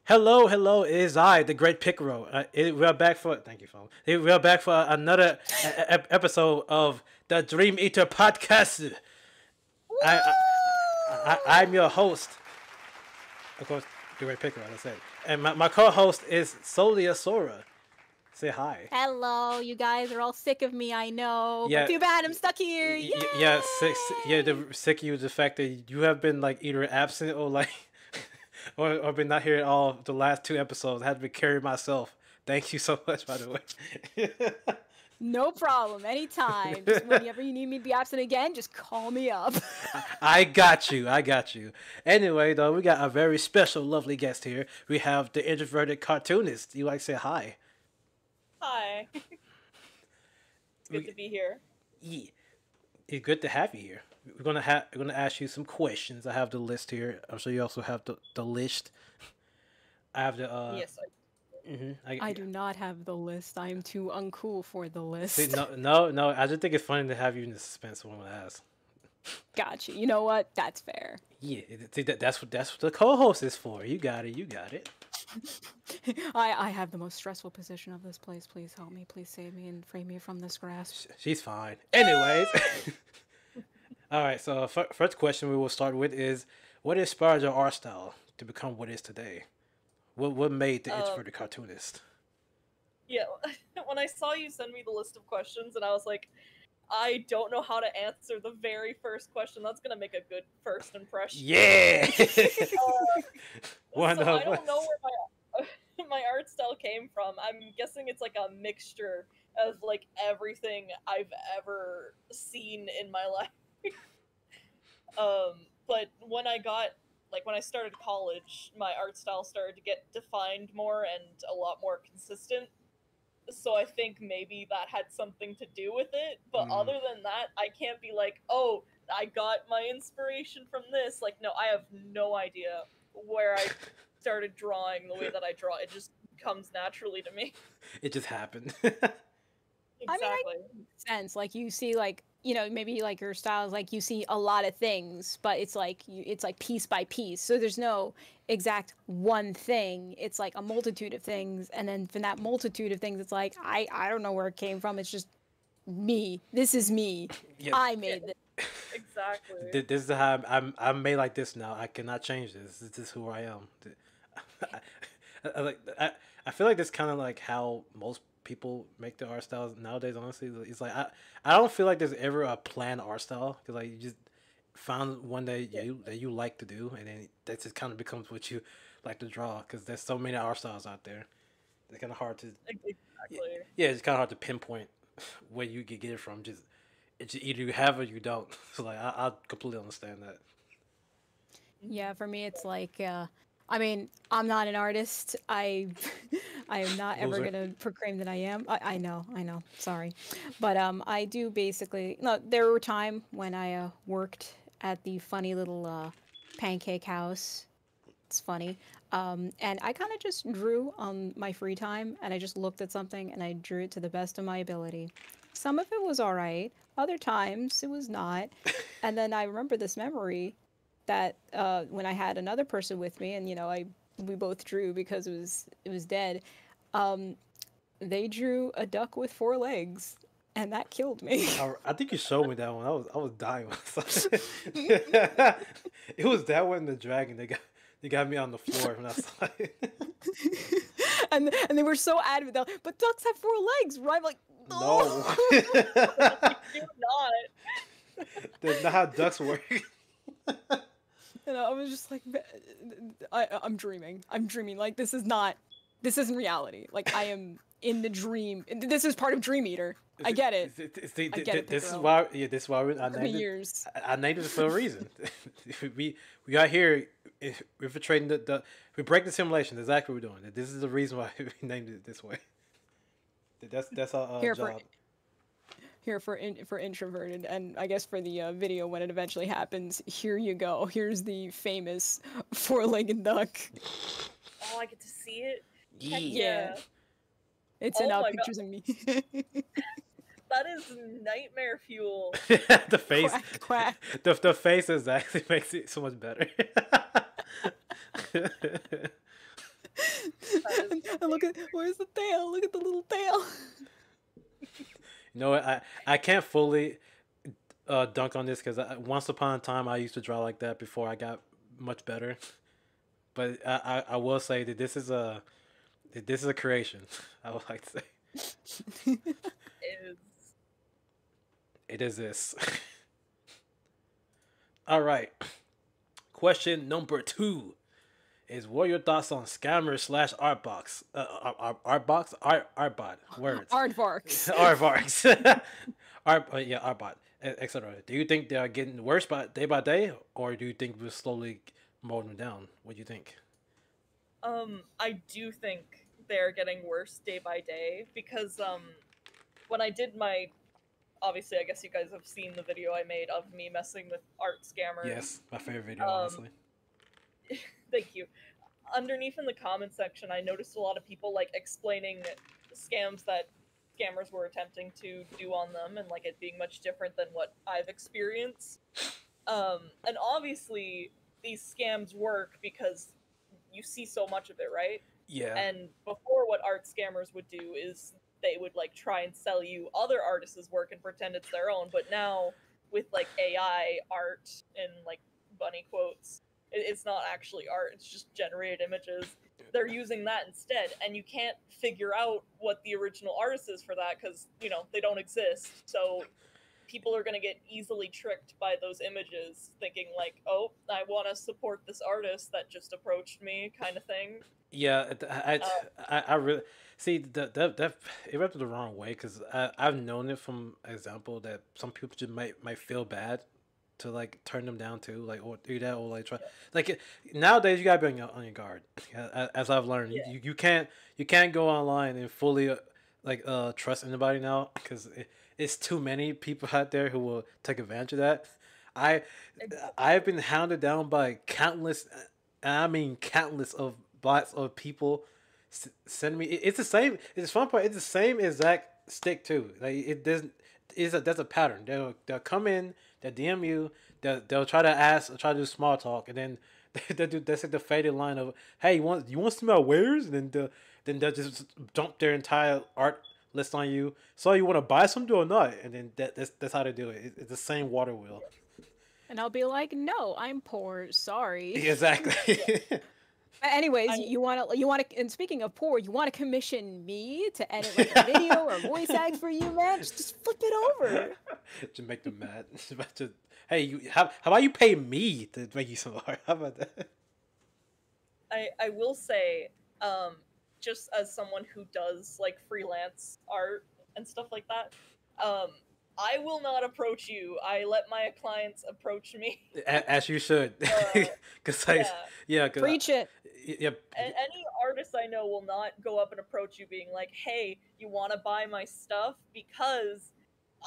Hello, it is I, the Great Picaro. We are back for, thank you, phone. We are back for another episode of the Dream Eater podcast. I, I'm your host, of course, the Great Picaro, as I said. And my co-host is Solia Sora. Say hi. Hello, you guys are all sick of me, I know. Yeah, But too bad I'm stuck here. yeah, Yay! sick of you, the fact that you have been like either absent or like or been not here at all the last two episodes. I had to be carrying myself. Thank you so much, by the way. No problem, anytime. Just whenever you need me to be absent again, just call me up. I got you. I got you. Anyway, though, we got a very special, lovely guest here. We have the Introverted Cartoonist. You like to say hi? Hi. It's good to be here. Yeah. It's good to have you here. We're gonna ask you some questions. I have the list here. I'm sure you also have the list. I have the Yes. I do not have the list. I am too uncool for the list. See, no. I just think it's funny to have you in the suspense when I ask. Gotcha. You know what? That's fair. Yeah, see, that's what the co-host is for. You got it. You got it. I have the most stressful position of this place. Please help me. Please save me and free me from this grasp. She's fine. Anyways. All right, so first question we will start with is, what inspired your art style to become what it is today? What made the Introverted Cartoonist? Yeah, when I saw you send me the list of questions and I was like, I don't know how to answer the very first question. That's going to make a good first impression. Yeah! So I don't know where my art style came from. I'm guessing it's like a mixture of like everything I've ever seen in my life. But when I started college, my art style started to get defined more and a lot more consistent. So I think maybe that had something to do with it. But other than that, I can't be like, oh, I got my inspiration from this. Like, no, I have no idea where I started drawing the way that I draw. It just comes naturally to me. It just happened. Exactly. I mean, sense. Like you see, like maybe like your style is like you see a lot of things, but it's like piece by piece. So there's no exact one thing. It's like a multitude of things, and then from that multitude of things, it's like I don't know where it came from. It's just me. This is me. Yeah. I made this. Exactly. This is how I'm made like this now. I cannot change this. This is who I am. I feel like that's kind of like how most people make their art styles nowadays. Honestly, it's like I don't feel like there's ever a planned art style, because like you just found one that you like to do, and then that just kind of becomes what you like to draw, because there's so many art styles out there. It's kind of hard to Exactly. yeah, it's kind of hard to pinpoint where you can get it from. It's either you have it or you don't. So like I completely understand that. Yeah, for me, it's like, I mean, I'm not an artist. I am not ever Loser. gonna proclaim that I am. I know, sorry. But I do basically, no, there were time when I worked at the funny little pancake house. It's funny. And I kind of just drew on my free time, and I just looked at something and I drew it to the best of my ability. Some of it was all right. Other times it was not. And then I remember this memory that when I had another person with me, and we both drew because it was dead. They drew a duck with 4 legs, and that killed me. I think you showed me that one. I was dying. It was that one, the dragon. They got me on the floor when I saw it. and they were so adamant. But ducks have 4 legs, right? I'm like, No, Do not. that's not how ducks work. And I was just like, I'm dreaming. I'm dreaming. Like, this isn't reality. Like, I am in the dream. This is part of Dream Eater. I get it. I get it. This is girl. why. Yeah, this is why I Took me named it. years. I named it for a reason. we are here. We're infiltrating we break the simulation. That's exactly what we're doing. This is the reason why we named it this way. That's our Here job. for introverted, and I guess for the video when it eventually happens, here you go. Here's the famous 4-legged duck. Oh, I get to see it? Yeah. Yeah. It's Oh in my God. pictures of me. That is nightmare fuel. The face. Quack, quack. The face is actually makes it so much better. And look at where's the tail? Look at the little tail. You know what? I can't fully dunk on this because once upon a time I used to draw like that before I got much better. But I will say that this is a creation. I would like to say Is it is this. All right. Question number 2 is: what are your thoughts on scammers slash artbox? Artbot words. Aardvarks. Aardvarks. Yeah, Arbot, etc. Do you think they are getting worse day by day, or do you think we're slowly mowing them down? What do you think? I do think they're getting worse day by day because when I did my, obviously I guess you guys have seen the video I made of me messing with art scammers. Yes, my favorite video, honestly. Thank you. Underneath in the comment section, I noticed a lot of people like explaining scams that scammers were attempting to do on them, and like it being much different than what I've experienced. And obviously these scams work because you see so much of it, right? Yeah. And before, what art scammers would do is they would like try and sell you other artists' work and pretend it's their own. But now with like AI art and like bunny quotes, it's not actually art, it's just generated images. They're using that instead, and you can't figure out what the original artist is for that because, you know, they don't exist. So people are going to get easily tricked by those images, thinking like, oh, I want to support this artist that just approached me, kind of thing. Yeah, I really see that it rubbed the wrong way because I've known it from example that some people just might feel bad to like turn them down too, like, or do that, or like try like nowadays you gotta be on your guard. As I've learned, Yeah. you can't go online and fully trust anybody now because it's too many people out there who will take advantage of that. I I've been hounded down by countless, and I mean countless of bots of people sending me. It's the same. It's the fun part. It's the same exact stick too. Like it doesn't. There's a pattern. They'll come in. They'll DM you. They'll try to ask, try to do small talk, and then they do that's like the faded line of, "Hey, you want to see my wares?" And then they'll just dump their entire art list on you. So you want to buy something or not? And then that's how they do it. It's the same water wheel. And I'll be like, no, I'm poor. Sorry. Exactly. Anyways, you want to, and speaking of poor, you want to commission me to edit like a video or voice act for you, man? Just flip it over. To make them mad. Hey, how about you pay me to make you some art? How about that? I will say, just as someone who does like freelance art and stuff like that, I will not approach you. I let my clients approach me. As you should, because Preach it. Yeah. And any artist I know will not go up and approach you being like, hey, you want to buy my stuff? Because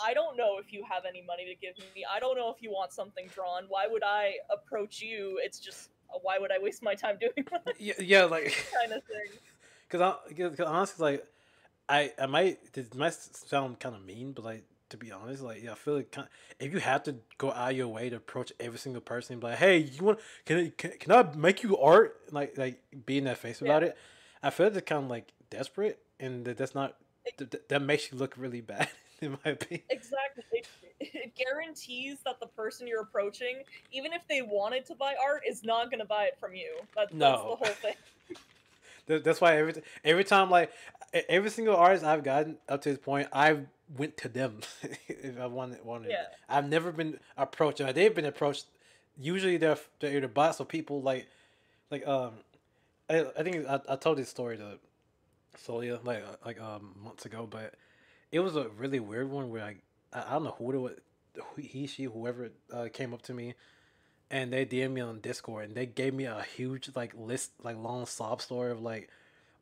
I don't know if you have any money to give me. I don't know if you want something drawn. Why would I approach you? It's just, why would I waste my time doing that? Yeah, like kind of thing. Because honestly, like this might sound kind of mean, but like, to be honest, like, yeah, I feel like if you have to go out of your way to approach every single person, be like, hey, can I make you art? Like be in that face about it. I feel like it's kind of like desperate, and that's not that makes you look really bad, in my opinion. Exactly. It guarantees that the person you're approaching, even if they wanted to buy art, is not going to buy it from you. That's the whole thing. That's why every time, like, every single artist I've gotten up to this point, I've went to them if I wanted. Yeah. I've never been approached. They've been approached. Usually they're either bots or people like I think I told this story to Solia months ago, but it was a really weird one where I don't know who it was, whoever came up to me, and they DM'd me on Discord, and they gave me a huge long sob story of like,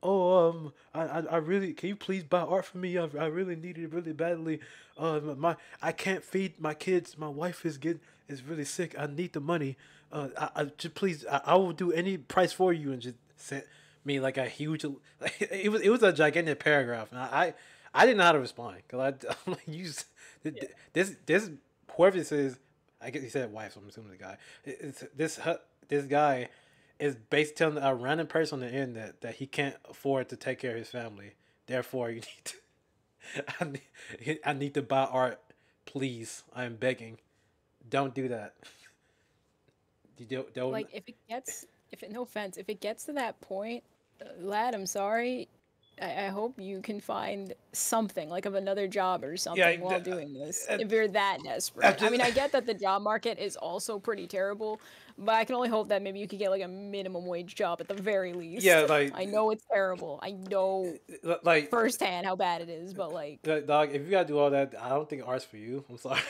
oh, I really, can you please buy art for me? I really need it really badly. I can't feed my kids. My wife is really sick. I need the money. I just please, I will do any price for you, and just sent me like a huge, like, it was a gigantic paragraph, and I didn't know how to respond because I'm like, this whoever this is, I guess he said wife, so I'm assuming the guy. This guy is basically telling a random person on the internet that he can't afford to take care of his family. Therefore, you need to, I need to buy art. Please, I am begging. Don't do that. You don't. Like, if it gets, if it, no offense, if it gets to that point, lad, I'm sorry. I hope you can find something, like of another job or Yeah, something while doing this. uh, If you're that I'm desperate. I just. mean, I get that the job market is also pretty terrible, but I can only hope that maybe you could get like a minimum wage job at the very least. Yeah, like, I know it's terrible. I know like, firsthand how bad it is, but dog. If you gotta do all that, I don't think art's for you. I'm sorry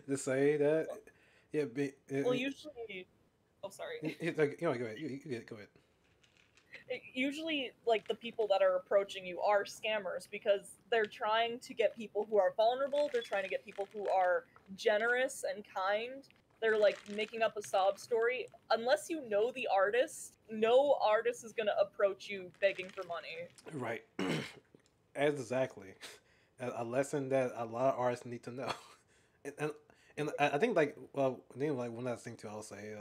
to say that. Yeah, Well, usually, oh sorry. like, go ahead. You go ahead. Usually, like the people that are approaching you are scammers because they're trying to get people who are vulnerable. They're trying to get people who are generous and kind. They're like making up a sob story. Unless you know the artist, no artist is gonna approach you begging for money. Right. Exactly. A lesson that a lot of artists need to know. And, and, and I think, like, well, then, like, one last thing too, I'll say,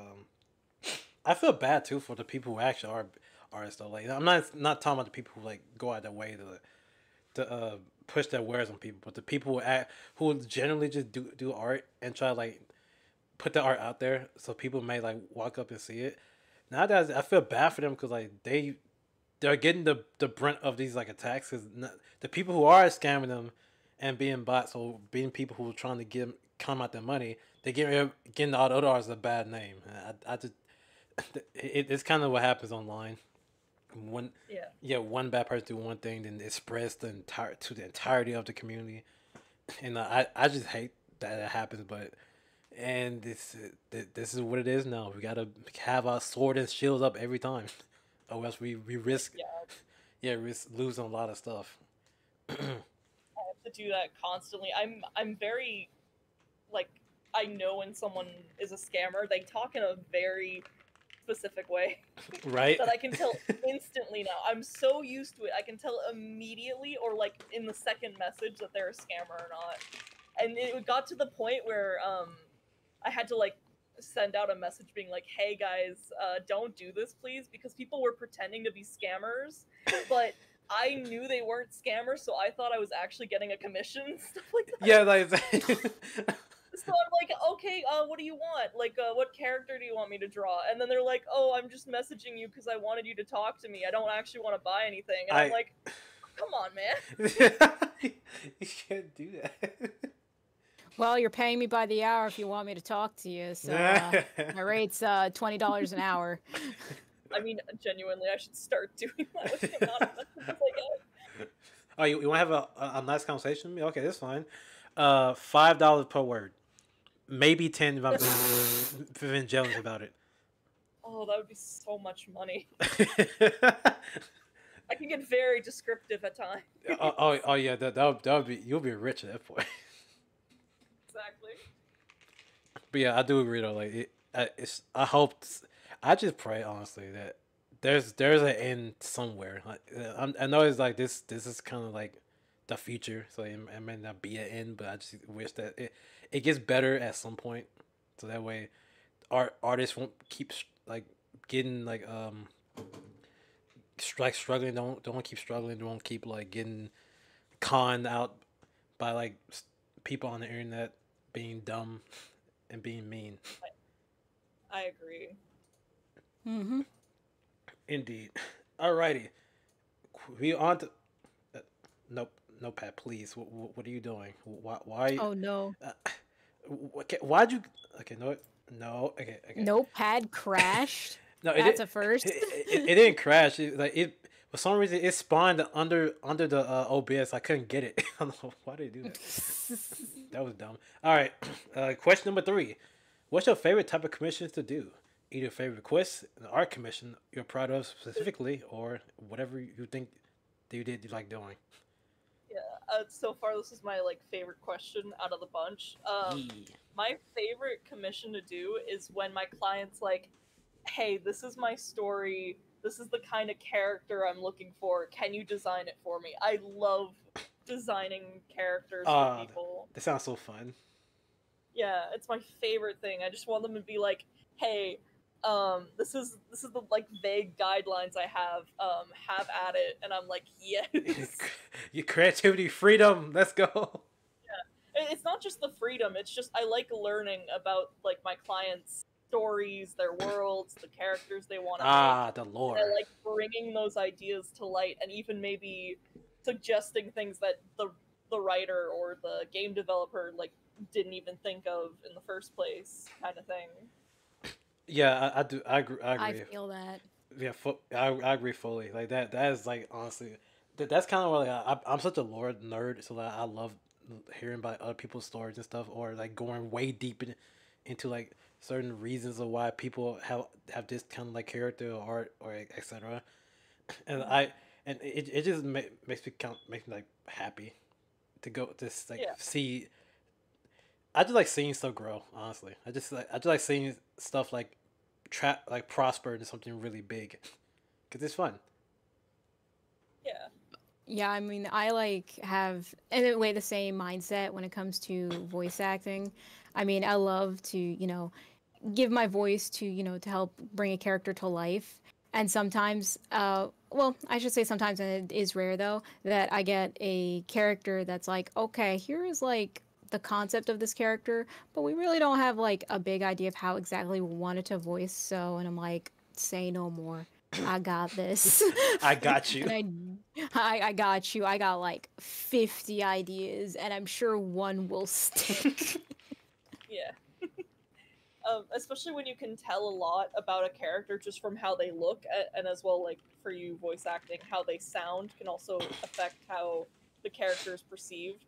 I feel bad too for the people who actually are artists though. Like, I'm not talking about the people who like go out their way to push their wares on people, but the people who generally just do art and try to like put the art out there so people may like walk up and see it. Nowadays, I feel bad for them because like they're getting the brunt of these like attacks because the people who are scamming them and being bots or being people who are trying to come out their money, they getting all the other artists a bad name. I just it's kind of what happens online. One one bad person do one thing, then it spreads to the entirety of the community, and I just hate that it happens. But and this is what it is now. We gotta have our sword and shields up every time, or else we risk risk losing a lot of stuff. I have to do that constantly. I'm very like I know when someone is a scammer. They talk in a very specific way Right. that I can tell instantly now. I'm so used to it. I can tell immediately or like in the second message that they're a scammer or not. And it got to the point where I had to like send out a message being like, "Hey guys, don't do this please," because people were pretending to be scammers, but I knew they weren't scammers, so I thought I was actually getting a commission, stuff like that. Yeah, like So I'm like, okay, what do you want? Like, what character do you want me to draw? And then they're like, oh, I'm just messaging you because I wanted you to talk to me. I don't actually want to buy anything. And I'm like, come on, man. You can't do that. well, you're paying me by the hour if you want me to talk to you. So my rate's $20 an hour. I mean, genuinely, I should start doing that with the amount of messages I get. Oh, you want to have a nice conversation with me? Okay, that's fine. $5 per word. Maybe 10 if I'm feeling jealous about it. Oh, that would be so much money. I can get very descriptive at times. oh yeah, that would be, you'll be rich at that point. Exactly. But yeah, I do agree though. Like I hope, I just pray honestly that there's an end somewhere. Like, I know it's like this is kind of like the future, so it may not be an end, but I just wish that it gets better at some point, so that way artists won't keep like getting like struggling. Don't keep struggling. Don't keep like getting conned out by like people on the internet being dumb and being mean. I agree. Mm-hmm. Indeed. Alrighty, we on to nope. No, Pat, please. What are you doing? Why? Oh no. Why'd you? Okay, no, no. Okay. Notepad crashed. No, That's a first. It didn't crash. It for some reason it spawned under the OBS. I couldn't get it. I don't know why they do that. That was dumb. All right. Question number 3. What's your favorite type of commissions to do? Either favorite request, an art commission you're proud of specifically, or whatever you think that you like doing. Yeah. So far, this is my like favorite question out of the bunch. My favorite commission to do is when my client's like, "Hey, this is my story. This is the kind of character I'm looking for. Can you design it for me?" I love designing characters for people. That sounds so fun. Yeah, it's my favorite thing. I just want them to be like, "Hey, This is the like vague guidelines I have at it, and I'm like, yes. Your creativity, freedom. Let's go. It's not just the freedom, it's just I like learning about like my clients' stories, their worlds, the characters they want to make, Ah, the and I lore. like bringing those ideas to light, and even maybe suggesting things that the writer or the game developer like didn't even think of in the first place, kind of thing. Yeah, I do. I agree. I I agree. feel that. Yeah, I agree fully. Like that. That is like honestly, that's kind of what like, I'm such a lore nerd, so like I love hearing about other people's stories and stuff, or like going way deep into like certain reasons of why people have this kind of like character or art or etc. And Mhm. it just makes me like happy to go just like Yeah, see. I just like seeing stuff grow. Honestly, I just like seeing stuff like prosper into something really big because it's fun. yeah. Yeah, I mean, I like have in a way the same mindset when it comes to voice acting. I mean, I love to, give my voice to, to help bring a character to life. And sometimes, well, I should say sometimes, and it is rare though, that I get a character that's like, okay, here is like the concept of this character, but we really don't have like a big idea of how exactly we want it to voice. So, and I'm like, say no more. I got this. I got you. and I got you. I got like 50 ideas, and I'm sure one will stick. Yeah. Especially when you can tell a lot about a character just from how they look, and as well, like for you voice acting, how they sound can also affect how the character is perceived.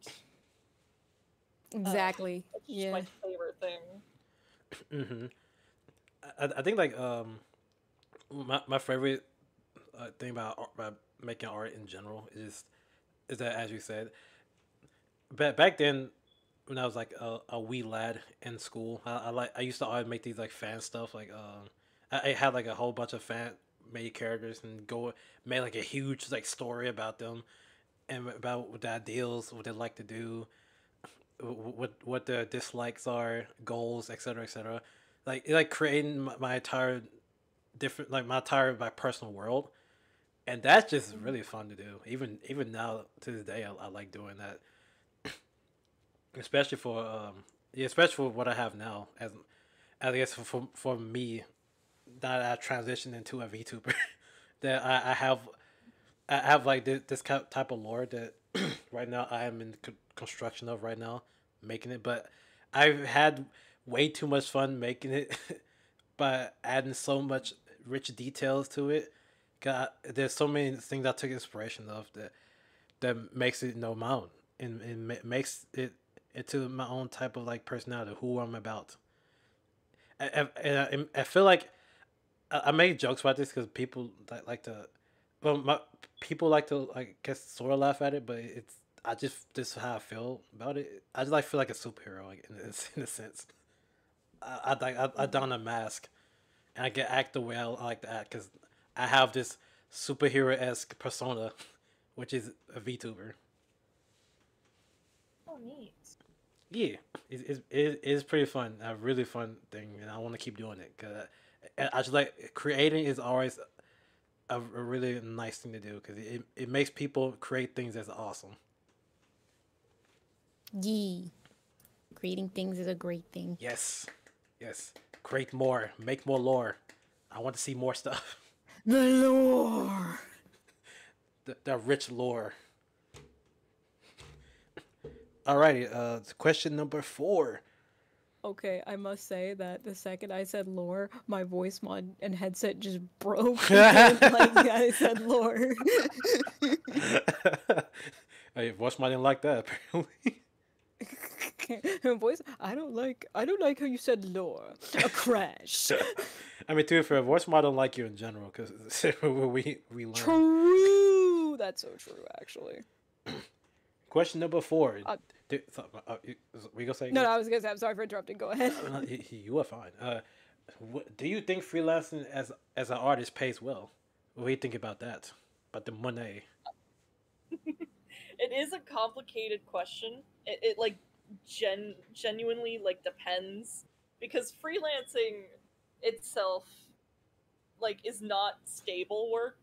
Um, Exactly. it's just my Yeah. favorite thing. hmm I think like my favorite thing about making art in general is that as you said back then when I was like a wee lad in school I used to always make these like fan stuff like I had like a whole bunch of fan made characters and go made like a huge like story about them and about what the ideals what they like to do what their dislikes are goals etc like creating my entire different like my entire my personal world and that's just Mhm. really fun to do even now to this day I like doing that especially for yeah, especially for what I have now as I guess for me that I transitioned into a VTuber that I have like this type of lore that right now I am in construction of right now making it but I've had way too much fun making it by adding so much rich details to it. There's so many things I took inspiration of that makes it my own and makes it into my own type of like personality, who I'm about. I feel like I make jokes about this because people like to, well, my people like to like guess sort of laugh at it, but it's I just this is how I feel about it. I just like feel like a superhero like in a sense. I don a mask and I can act the way I like to act because I have this superhero esque persona, which is a VTuber. Oh, neat. Yeah, it's pretty fun. A really fun thing, and I want to keep doing it because I just like creating is always a really nice thing to do because it makes people create things that's awesome. Yee. Creating things is a great thing. Yes, yes. Create more, make more lore. I want to see more stuff. The lore. The rich lore. Alrighty, question number 4. Okay, I must say that the second I said lore, my voice mod and headset just broke. Like I said lore. Hey, voice might didn't like that apparently. Voice, I don't like how you said lore. A crash. I mean, too, for a voice model like you in general, because we learn. True. That's so true, actually. Question number 4. Uh, We gonna say no, I was gonna say I'm sorry for interrupting. Go ahead. you are fine. Do you think freelancing as an artist pays well? What do you think about that? About the money? It is a complicated question. It like genuinely like depends because freelancing itself like is not stable work.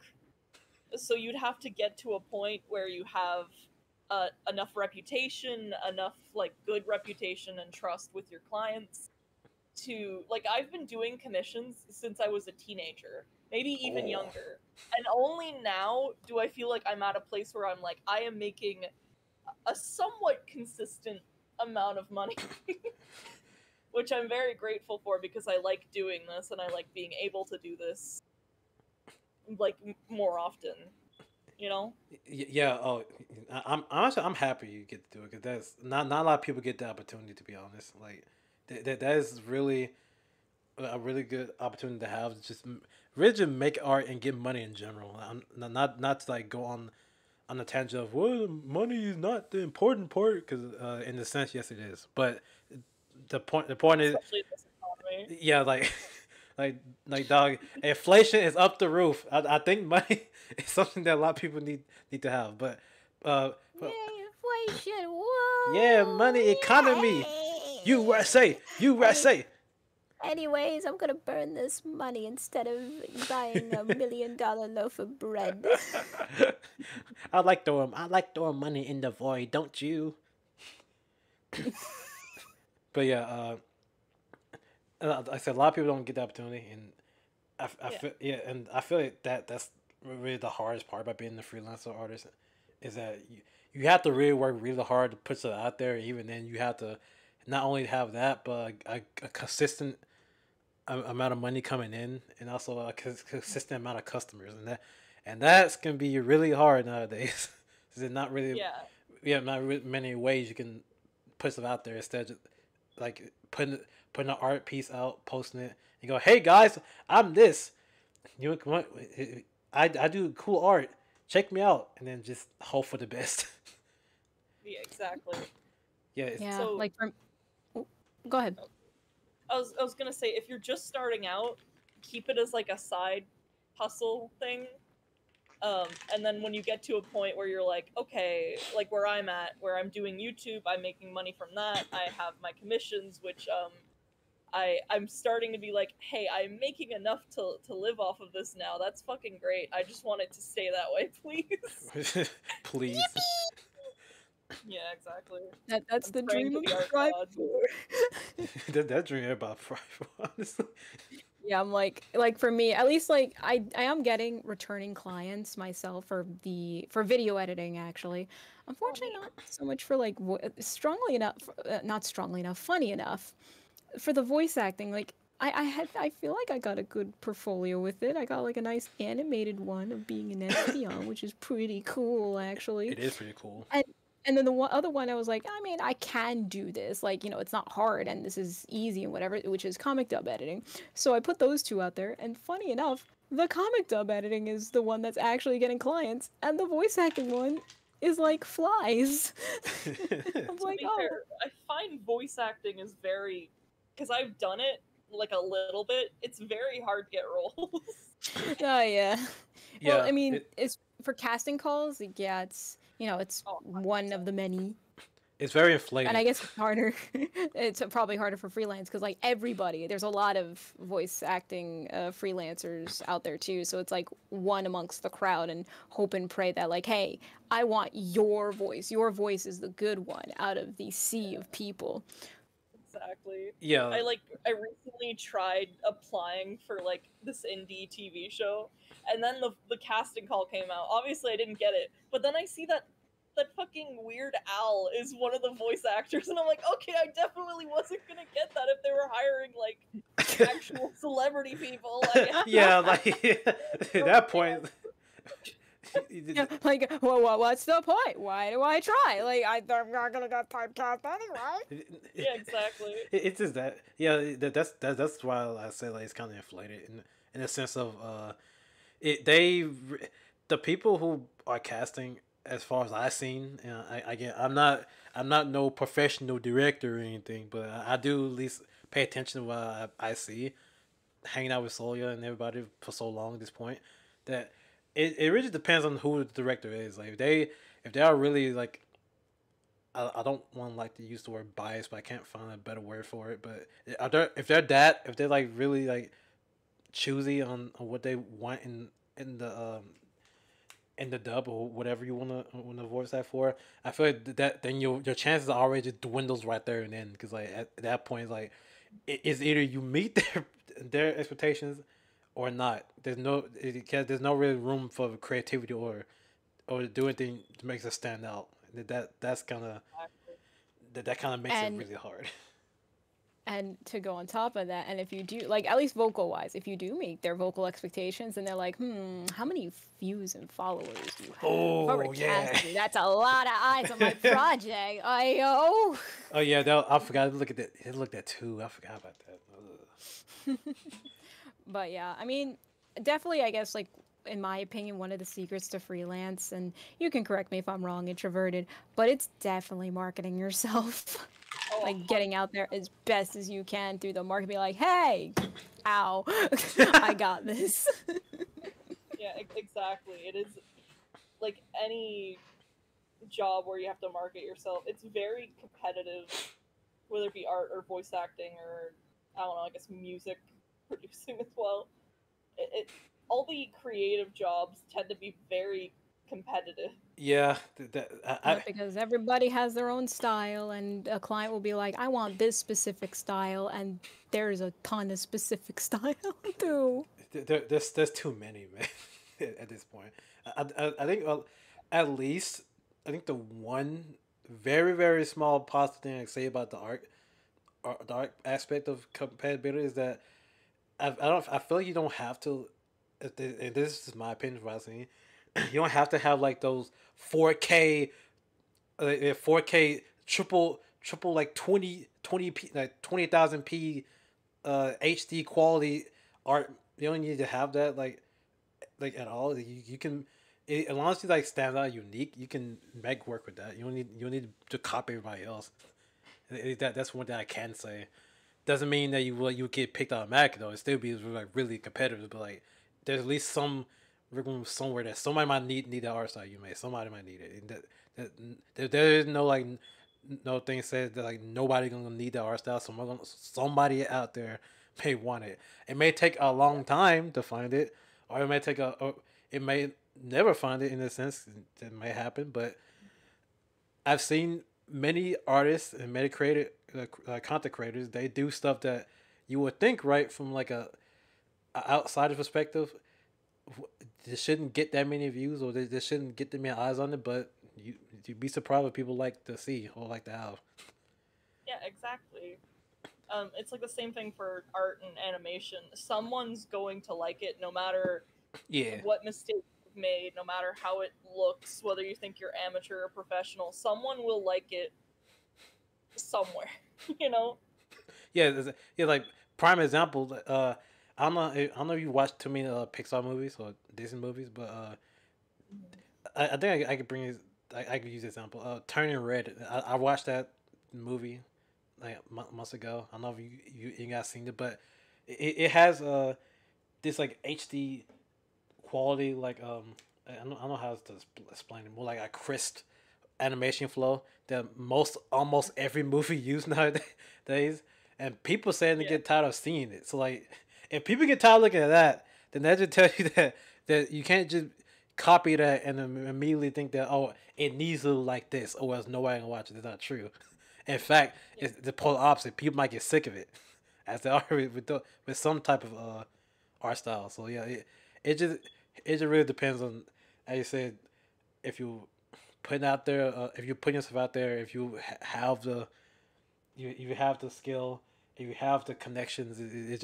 So you'd have to get to a point where you have enough reputation, enough like good reputation and trust with your clients to like I've been doing commissions since I was a teenager, maybe even younger. And only now do I feel like I'm at a place where I'm like I am making a somewhat consistent amount of money. Which I'm very grateful for because I like doing this and I like being able to do this like more often, you know? Yeah. Oh, I'm honestly I'm happy you get to do it because that's not a lot of people get the opportunity, to be honest. Like that is really a really good opportunity to have. To just really just make art and get money in general. Not to like go on the tangent of well, money is not the important part because in a sense, yes, it is. But the point is, Especially in this economy. yeah, like like dog, inflation is up the roof. I think money is something that a lot of people need to have. But uh, Yay, inflation! yeah, Whoa! money economy. USA, Any, USA. anyways, I'm gonna burn this money instead of buying $1 million loaf of bread. I like throwing money in the void, don't you? But yeah, I said a lot of people don't get the opportunity, and I Yeah. feel and I feel like that's really the hardest part about being a freelancer artist is that you have to really work really hard to put stuff out there. Even then, you have to not only have that, but a consistent amount of money coming in, and also a consistent amount of customers, and that's can be really hard nowadays. There's not really Yeah. not really many ways you can put stuff out there instead of like putting an art piece out, posting it, and go, "Hey guys, I'm this. You want? I do cool art. Check me out," and then just hope for the best. Yeah, exactly. Yeah, it's, Yeah, So like from. Oh, go ahead. I was gonna say if you're just starting out, keep it as like a side hustle thing. And then when you get to a point where you're like, okay, like where I'm at, where I'm doing YouTube, I'm making money from that. I have my commissions, which I'm starting to be like, hey, I'm making enough to live off of this now. That's fucking great. I just want it to stay that way, please. please. Yeah, exactly. That's I'm the praying dream to of the art strive god. for. that dream about pride, honestly. Yeah, I'm like for me, at least like I am getting returning clients myself for video editing actually. Oh, Unfortunately, neat. not so much for like strongly enough, not strongly enough, funny enough for the voice acting. Like I feel like I got a good portfolio with it. I got like a nice animated one of being an espion, which is pretty cool actually. It is pretty cool. And and then the other one, I was like, I mean, I can do this. Like, it's not hard and this is easy and whatever, which is comic dub editing. So I put those two out there. And funny enough, the comic dub editing is the one that's actually getting clients, and the voice acting one is like flies. I'm To like, be oh, fair, I find voice acting is very, because I've done it like a little bit. It's very hard to get roles. oh yeah. Well, Yeah, I mean, it's for casting calls. Like, yeah, it's Oh, one of the many. it's very And inflated. I guess it's harder. It's probably harder for freelance because like there's a lot of voice acting freelancers out there too. So it's like one amongst the crowd and hope and pray that like, hey, I want your voice. Your voice is the good one out of the sea of people. Exactly. Yeah, I recently tried applying for like this indie TV show, and then the casting call came out. Obviously, I didn't get it, but then I see that fucking Weird Al is one of the voice actors, and I'm like, okay, I definitely wasn't gonna get that if they were hiring like actual celebrity people. Like, yeah, like at that point. Yeah, like, well, what's the point? Why do I try? Like, I'm not gonna get typecast anyway. yeah, exactly. It's just that, yeah. That's why I say like it's kind of inflated in the sense of the people who are casting, as far as I've seen, again, I'm not no professional director or anything, but I do at least pay attention to what I see, hanging out with Solia and everybody for so long at this point, that it really depends on who the director is. Like if they are really like, I don't want like to use the word bias, but I can't find a better word for it. But if they're like really like choosy on what they want in the dub or whatever you wanna voice that for, I feel like that then your chances already just dwindles right there and then, because like at that point like it's either you meet their expectations or not. There's no really room for creativity or to do anything to make it stand out. That's kind of that kind of makes it And really hard. to go on top of that, and if you do, like, at least vocal wise, if you do meet their vocal expectations, and they're like, how many views and followers do you have? If I were Oh yeah. casting, that's a lot of eyes on my project. Oh. Oh yeah, I forgot to look at that. It looked at two. I forgot about that. Ugh. But yeah, I mean, definitely, I guess, like, in my opinion, one of the secrets to freelance, and you can correct me if I'm wrong, Introverted, but it's definitely marketing yourself. Oh, Like, getting out there as best as you can through the market, be like, hey, ow, I got this. yeah, exactly. It is like any job where you have to market yourself. It's very competitive, whether it be art or voice acting or I don't know, I guess music producing as well. It all the creative jobs tend to be very competitive. Yeah, Because everybody has their own style, and a client will be like, I want this specific style, and there's a ton of specific style too. there's too many, man. At this point, I think at least I think the one very small positive thing I say about the art aspect of compatibility is that I feel like you don't have to. And this is my opinion for saying, you don't have to have like those 4K, 4K triple like 20 p like 20,000p HD quality art. You don't need to have that like at all. You can as long as you like stand out unique, you can make work with that. You don't need to copy everybody else. That's one thing I can say. Doesn't mean that you get picked automatically though. It still be like really competitive, but like there's at least some room somewhere that somebody might need the art style you made. Somebody might need it. And there is no like no thing said that like nobody gonna need the art style. Somebody out there may want it. It may take a long time to find it, or it may never find it in a sense. It may happen, but I've seen many artists and many creative content creators. They do stuff that you would think right from like a outside perspective. This shouldn't get that many views, or this shouldn't get that many eyes on it. But you'd be surprised what people like to see or like to have. Yeah, exactly. It's like the same thing for art and animation. Someone's going to like it no matter Yeah, what mistake you've made, no matter how it looks, whether you think you're amateur or professional. Someone will like it somewhere, you know? yeah, yeah. Like prime example. I don't know if you watch too many Pixar movies or Disney movies, but I think I could I could use this example. Turning Red. I watched that movie like months ago. I don't know if you guys seen it, but it has this like HD quality like I don't know how to explain it. More like a crisp animation flow that almost every movie use nowadays, and people saying they Yeah. get tired of seeing it. So like, if people get tired of looking at that, then that just tell you that you can't just copy that and then immediately think that oh it needs to look like this or else nobody can watch it. That's not true. In fact, it's the polar opposite. People might get sick of it, as they are with some type of art style. So yeah, it just it just really depends on, as you said, if you putting out there, if you put yourself out there, if you have you have the skill, if you have the connections, it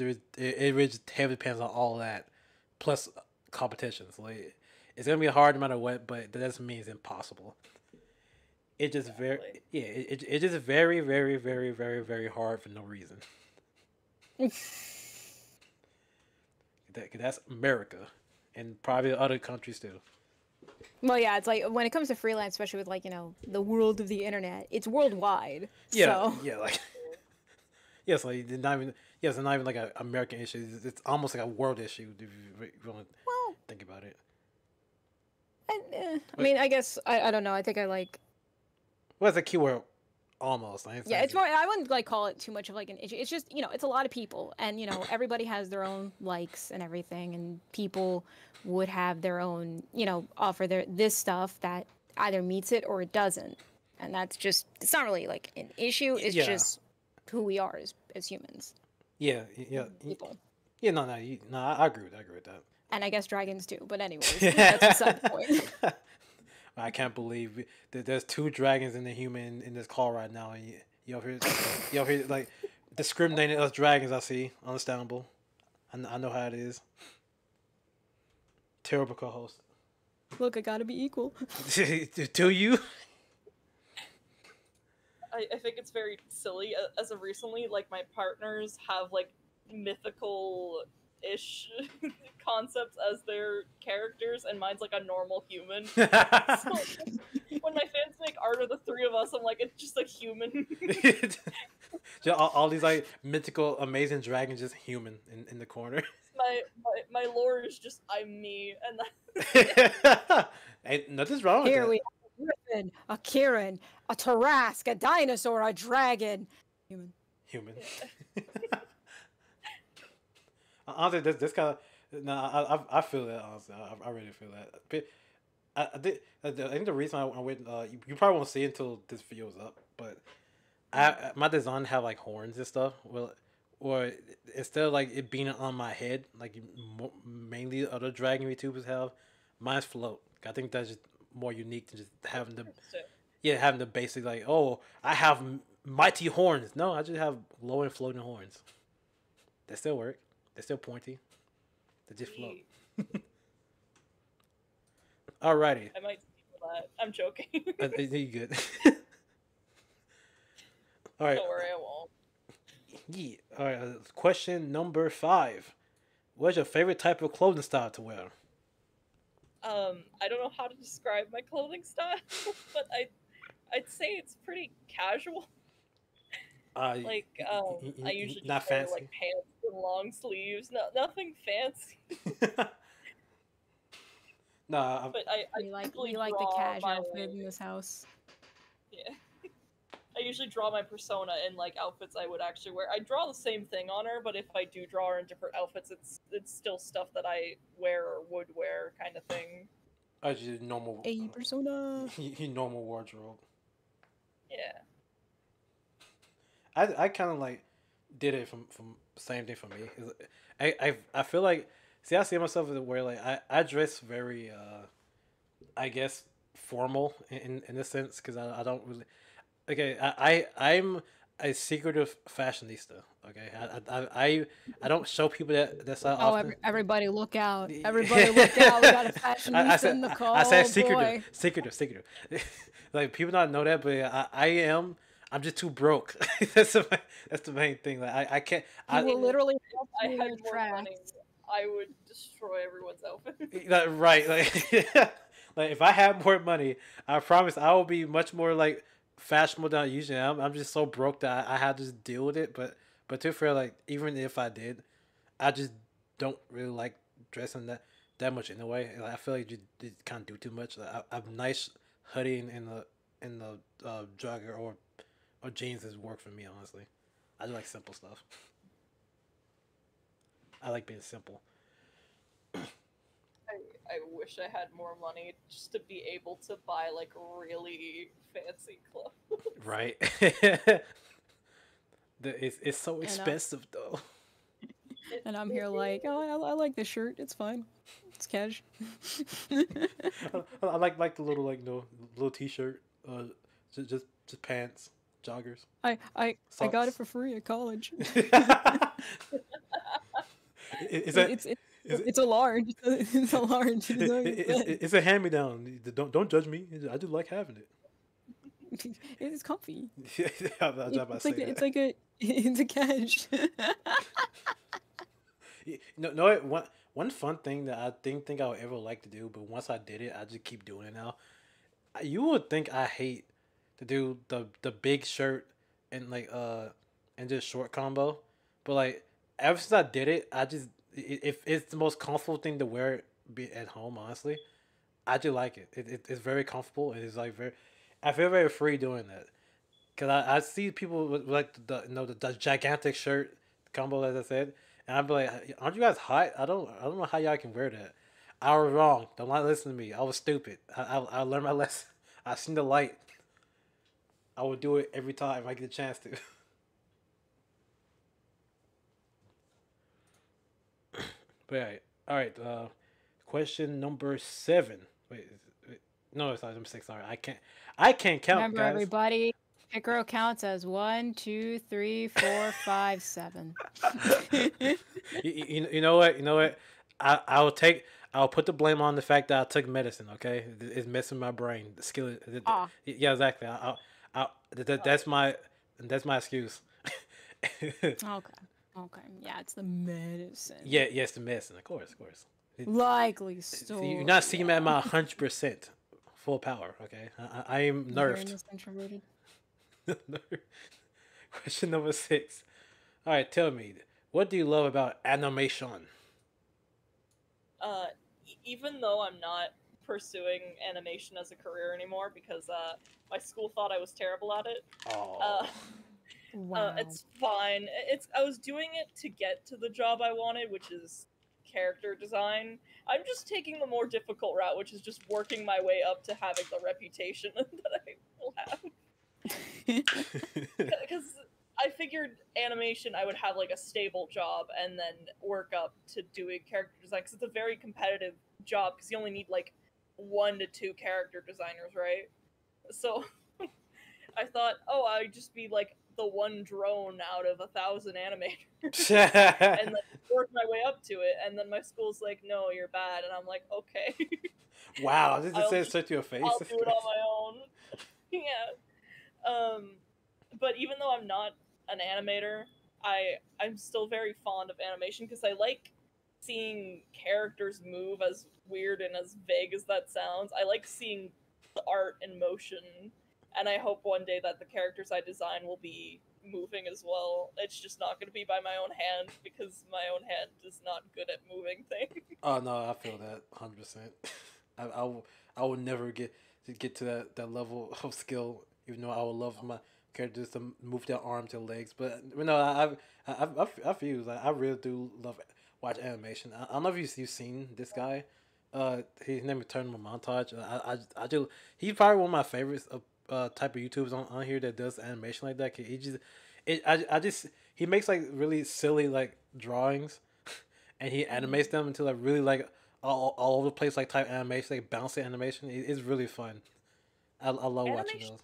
really just heavily depends on all that, plus competition. So it's gonna be hard no matter what, but that doesn't mean it's impossible. It just very Exactly. yeah, it just very hard for no reason. That's America, and probably other countries too. Well, yeah, it's like when it comes to freelance, especially with, like, the world of the internet, it's worldwide. Yeah, So, yeah, like yes, like it's not even like an American issue. It's almost like a world issue if you want to well, think about it. I But mean, I guess I don't know. I think I like what's the keyword? Almost. I ain't Yeah, saying it's more. I wouldn't like call it too much of like an issue. It's just it's a lot of people, and everybody has their own likes and everything, and people would have their own offer their this stuff that either meets it or it doesn't, and that's just it's not really like an issue. It's yeah. just who we are as humans, Yeah, yeah, people, yeah. No, no, no. I agree with that. I agree with and I guess dragons too. But anyways, that's beside the point. that. I can't believe that there's two dragons in the human in this call right now, and you over here, you over here like discriminating us dragons. I see, understandable. I know how it is. Terrible co-host. Look, I gotta be equal. Do you? I think it's very silly. As of recently, like my partners have like mythical-ish concepts as their characters, and mine's like a normal human. So when my fans make art of the three of us, I'm like, it's just a human. all these like mythical, amazing dragons, just human in the corner. My lore is just I'm me, and Ain't nothing's wrong with Here that. we have a griffin, a Kirin, a Tarask, a dinosaur, a dragon. Human. Honestly, this kind of I feel that. Honestly, I really feel that. But I think the reason I went you probably won't see it until this video is up, but my design have like horns and stuff. Well, or instead of like it being on my head, like mainly other dragon VTubers have, mine's float. I think that's just more unique than just having having the basic like, oh, I have mighty horns. No, I just have low and floating horns. They still work. They're still pointy. They just float. Alrighty. I might steal that. I'm joking. You good? All right. Don't worry, I won't. Yeah. All right. Question number 5. What's your favorite type of clothing style to wear? I don't know how to describe my clothing style, but I'd say it's pretty casual. I usually not just wear fancy. like pants and long sleeves. Nothing fancy. No, But I We like typically the draw casual my, fit in this house. yeah. I usually draw my persona in like outfits I would actually wear. I draw the same thing on her, but if I do draw her in different outfits, it's still stuff that I wear or would wear, kind of thing. I just normal. A persona. He normal wardrobe. Yeah. I kind of like did it from same thing for me. I feel like I see myself as where like I dress very I guess formal in a sense because I don't really I'm a secretive fashionista. Okay, I don't show people that side Oh, often. everybody look out! Everybody look out! We got a fashionista in the call. I said boy. secretive. Like people not know that, but I am. I'm just too broke. that's the main thing. Like I can't. You will literally If I in had your more tracks. money, I would destroy everyone's outfit. Right. Like if I had more money, I promise I will be much more like fashionable than I usually am. I'm just so broke that I had to just deal with it. But to be fair, like even if I did, I just don't really like dressing that much in a way. Like, I feel like you can't do too much. Like, a nice hoodie in the jogger or jeans has worked for me. Honestly, I just like simple stuff. I like being simple. I wish I had more money just to be able to buy like really fancy clothes. Right. It's so expensive though. And I'm here like, oh, I like this shirt. It's fine. It's cash. I like the little little t-shirt, just pants, joggers. I got Socks. it for free at college. Is that It's a large. It's a large. it's a hand me down. Don't judge me. I just like having it. It's comfy. It's a cash. No, one fun thing that I didn't think I would ever like to do, but once I did it, I just keep doing it now. You would think I hate to do the big shirt and and just short combo, but like ever since I did it, if it's the most comfortable thing to wear be at home. Honestly, I just like it. It's very comfortable. It is like very. I feel very free doing that. Cause I see people with like the gigantic shirt combo as I said, and I'd be like, aren't you guys hot? I don't know how y'all can wear that. I was wrong. Don't not listen to me. I was stupid. I learned my lesson. I seen the light. I would do it every time I get a chance to. But all right. Question number 7. Wait, no, it's not number 6. Sorry, I can't count, Remember, guys. everybody, Picaro counts as 1, 2, 3, 4, 5, 7. You know what? You know what? I'll take. I'll put the blame on the fact that I took medicine. Okay, it's messing my brain. The skill. Ah, Yeah, exactly. That's my excuse. okay. Okay. Yeah, it's the medicine. Yeah, yes, the medicine. Of course. Likely See, story. you're not seeing me at Yeah. my 100% full power. Okay, I am You hearing nerfed. this, introverted? Question number 6. All right, tell me, what do you love about animation? Even though I'm not pursuing animation as a career anymore because my school thought I was terrible at it. Oh, Wow. It's fine. I was doing it to get to the job I wanted, which is character design. I'm just taking the more difficult route, which is just working my way up to having the reputation that I will have. Because I figured animation, I would have like a stable job and then work up to doing character design because it's a very competitive job because you only need like 1 to 2 character designers, right? So I thought, oh, I'd just be like the one drone out of 1,000 animators and then work my way up to it. And then my school's like, no, you're bad. And I'm like, okay, wow! This just I'll says straight to your face. I'll do it on my own. Yeah. But even though I'm not an animator, I'm still very fond of animation because I like seeing characters move, as weird and as vague as that sounds. I like seeing the art in motion, and I hope one day that the characters I design will be moving as well. It's just not going to be by my own hand because my own hand is not good at moving things. Oh no, I feel that 100%. I will never get to that level of skill. Even though I would love my characters to move their arms and legs, but you know I feel like I really do love watch animation. I don't know if you've seen this guy. His name is Turn Montage. I just he's probably one of my favorites of type of YouTubers on here that does animation like that. 'Cause he just I just he makes like really silly like drawings and he animates them into like really like all over the place like type animation, like bouncy animation. It's really fun. I love watching Animation those.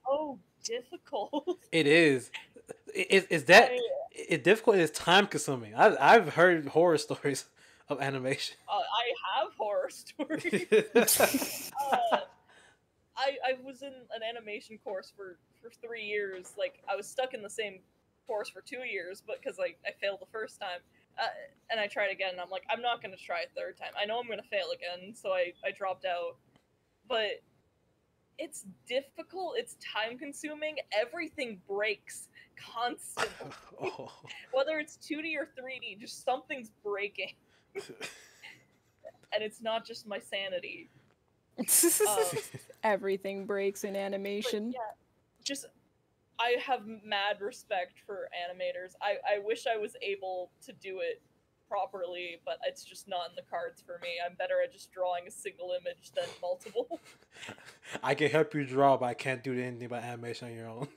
so difficult. It is. It's that I it's difficult. It's time consuming. I've heard horror stories of animation. I have horror stories. I was in an animation course for 3 years. Like I was stuck in the same course for 2 years, but because I failed the first time, and I tried again. And I'm like, I'm not gonna try a third time. I know I'm gonna fail again, so I dropped out. But it's difficult. It's time consuming. Everything breaks constantly. Oh. Whether it's 2D or 3D, just something's breaking, and it's not just my sanity. Um, Everything breaks in but animation. yeah, just I have mad respect for animators. I wish I was able to do it properly, but it's just not in the cards for me. I'm better at just drawing a single image than multiple. I can help you draw, but I can't do anything about animation on your own.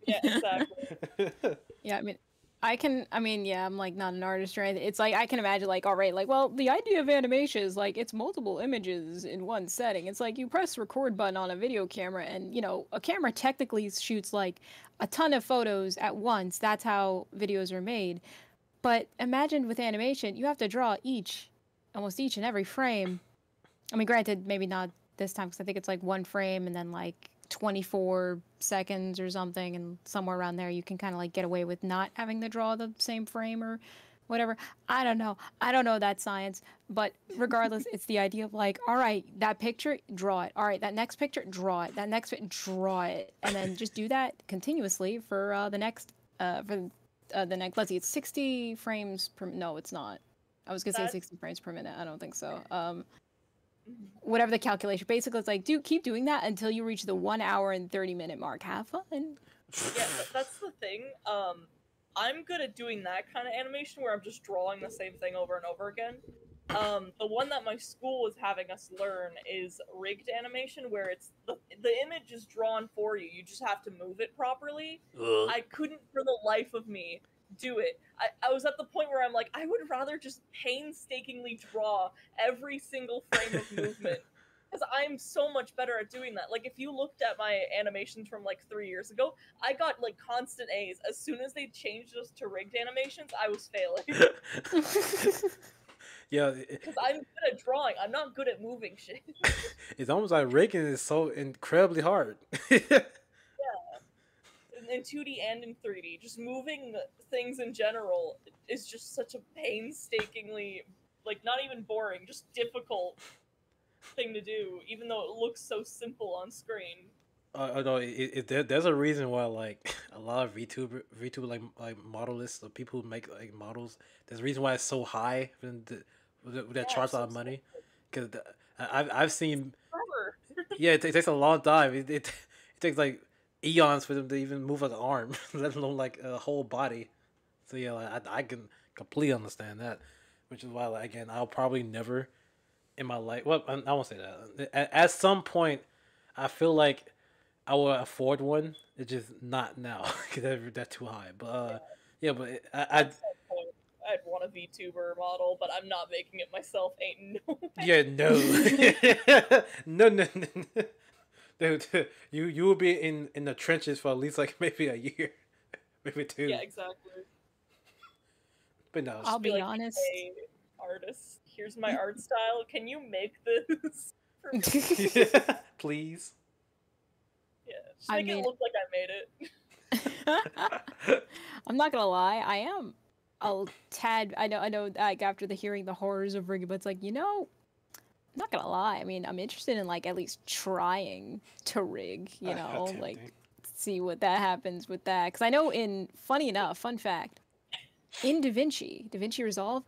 Yeah, exactly. Yeah, I mean, yeah, I'm like not an artist or anything. It's like I can imagine like, all right, like, well, the idea of animation is like it's multiple images in one setting. It's like you press record button on a video camera and, a camera technically shoots like a ton of photos at once. That's how videos are made. But imagine with animation, you have to draw almost each and every frame. I mean, granted, maybe not this time because I think it's like one frame and then like 24 seconds or something, and somewhere around there you can kind of like get away with not having to draw the same frame or whatever. I don't know. I don't know that science, but regardless, it's the idea of like, all right, that picture, draw it. All right, that next picture, draw it. That next draw it, and then just do that continuously for the next. Let's see, it's 60 frames per. No, it's not. I was gonna say That's 60 frames per minute. I don't think so. whatever the calculation. Basically, it's like, keep doing that until you reach the 1 hour and 30-minute mark. Have fun. Yeah, that's the thing. I'm good at doing that kind of animation where I'm just drawing the same thing over and over again. The one that my school was having us learn is rigged animation, where it's the image is drawn for you. You just have to move it properly. Ugh. I couldn't for the life of me do it. I was at the point where I'm like, I would rather just painstakingly draw every single frame of movement. Because I'm so much better at doing that. Like, if you looked at my animations from like 3 years ago, I got like constant A's. As soon as they changed us to rigged animations, I was failing. Yeah, Because I'm good at drawing. I'm not good at moving shit. it's almost like rigging is so incredibly hard. In 2D and in 3D. Just moving things in general is just such a painstakingly, like, not even boring, just difficult thing to do, even though it looks so simple on screen. No, there's a reason why like a lot of VTuber like modelists or people who make like models. There's a reason why it's so high that charge a lot of money. Because I've seen Forever. yeah it takes a long time. It takes like eons for them to even move like an arm, let alone like a whole body. So yeah, like, I can completely understand that, which is why like, again I'll probably never in my life. Well, I won't say that. At some point, I feel like I will afford one. It's just not now because that's too high. But yeah, but At some point, I'd want a VTuber model, but I'm not making it myself. Ain't no way. yeah no. Dude, you will be in the trenches for at least like maybe a year, maybe two. Yeah, exactly. But no, I'll be like, honest. hey, artist, here's my art style. Can you make this for me? please. Yeah, just make it look like I made it. I'm not gonna lie, I am a tad. I know. Like after hearing the horrors of rigging, but it's like I'm not gonna lie. I mean, I'm interested in like at least trying to rig. Like see what that happens with that. Because I know fun fact, in DaVinci Resolve,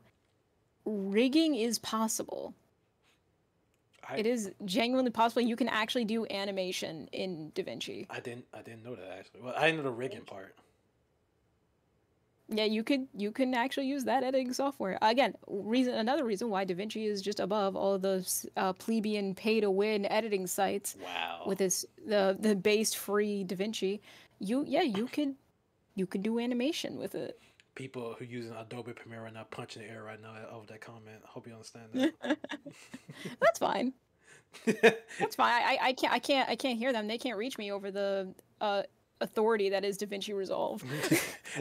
rigging is possible. It is genuinely possible. You can actually do animation in DaVinci. I didn't know that actually. Well, I didn't know the rigging part. Yeah, you can actually use that editing software. Again, another reason why DaVinci is just above all of those plebeian pay-to-win editing sites. Wow. With the base free DaVinci, you can do animation with it. People who using Adobe Premiere are not punching the air right now over that comment. I hope you understand that. That's fine. That's fine. I can't hear them. They can't reach me over the authority that is DaVinci Resolve.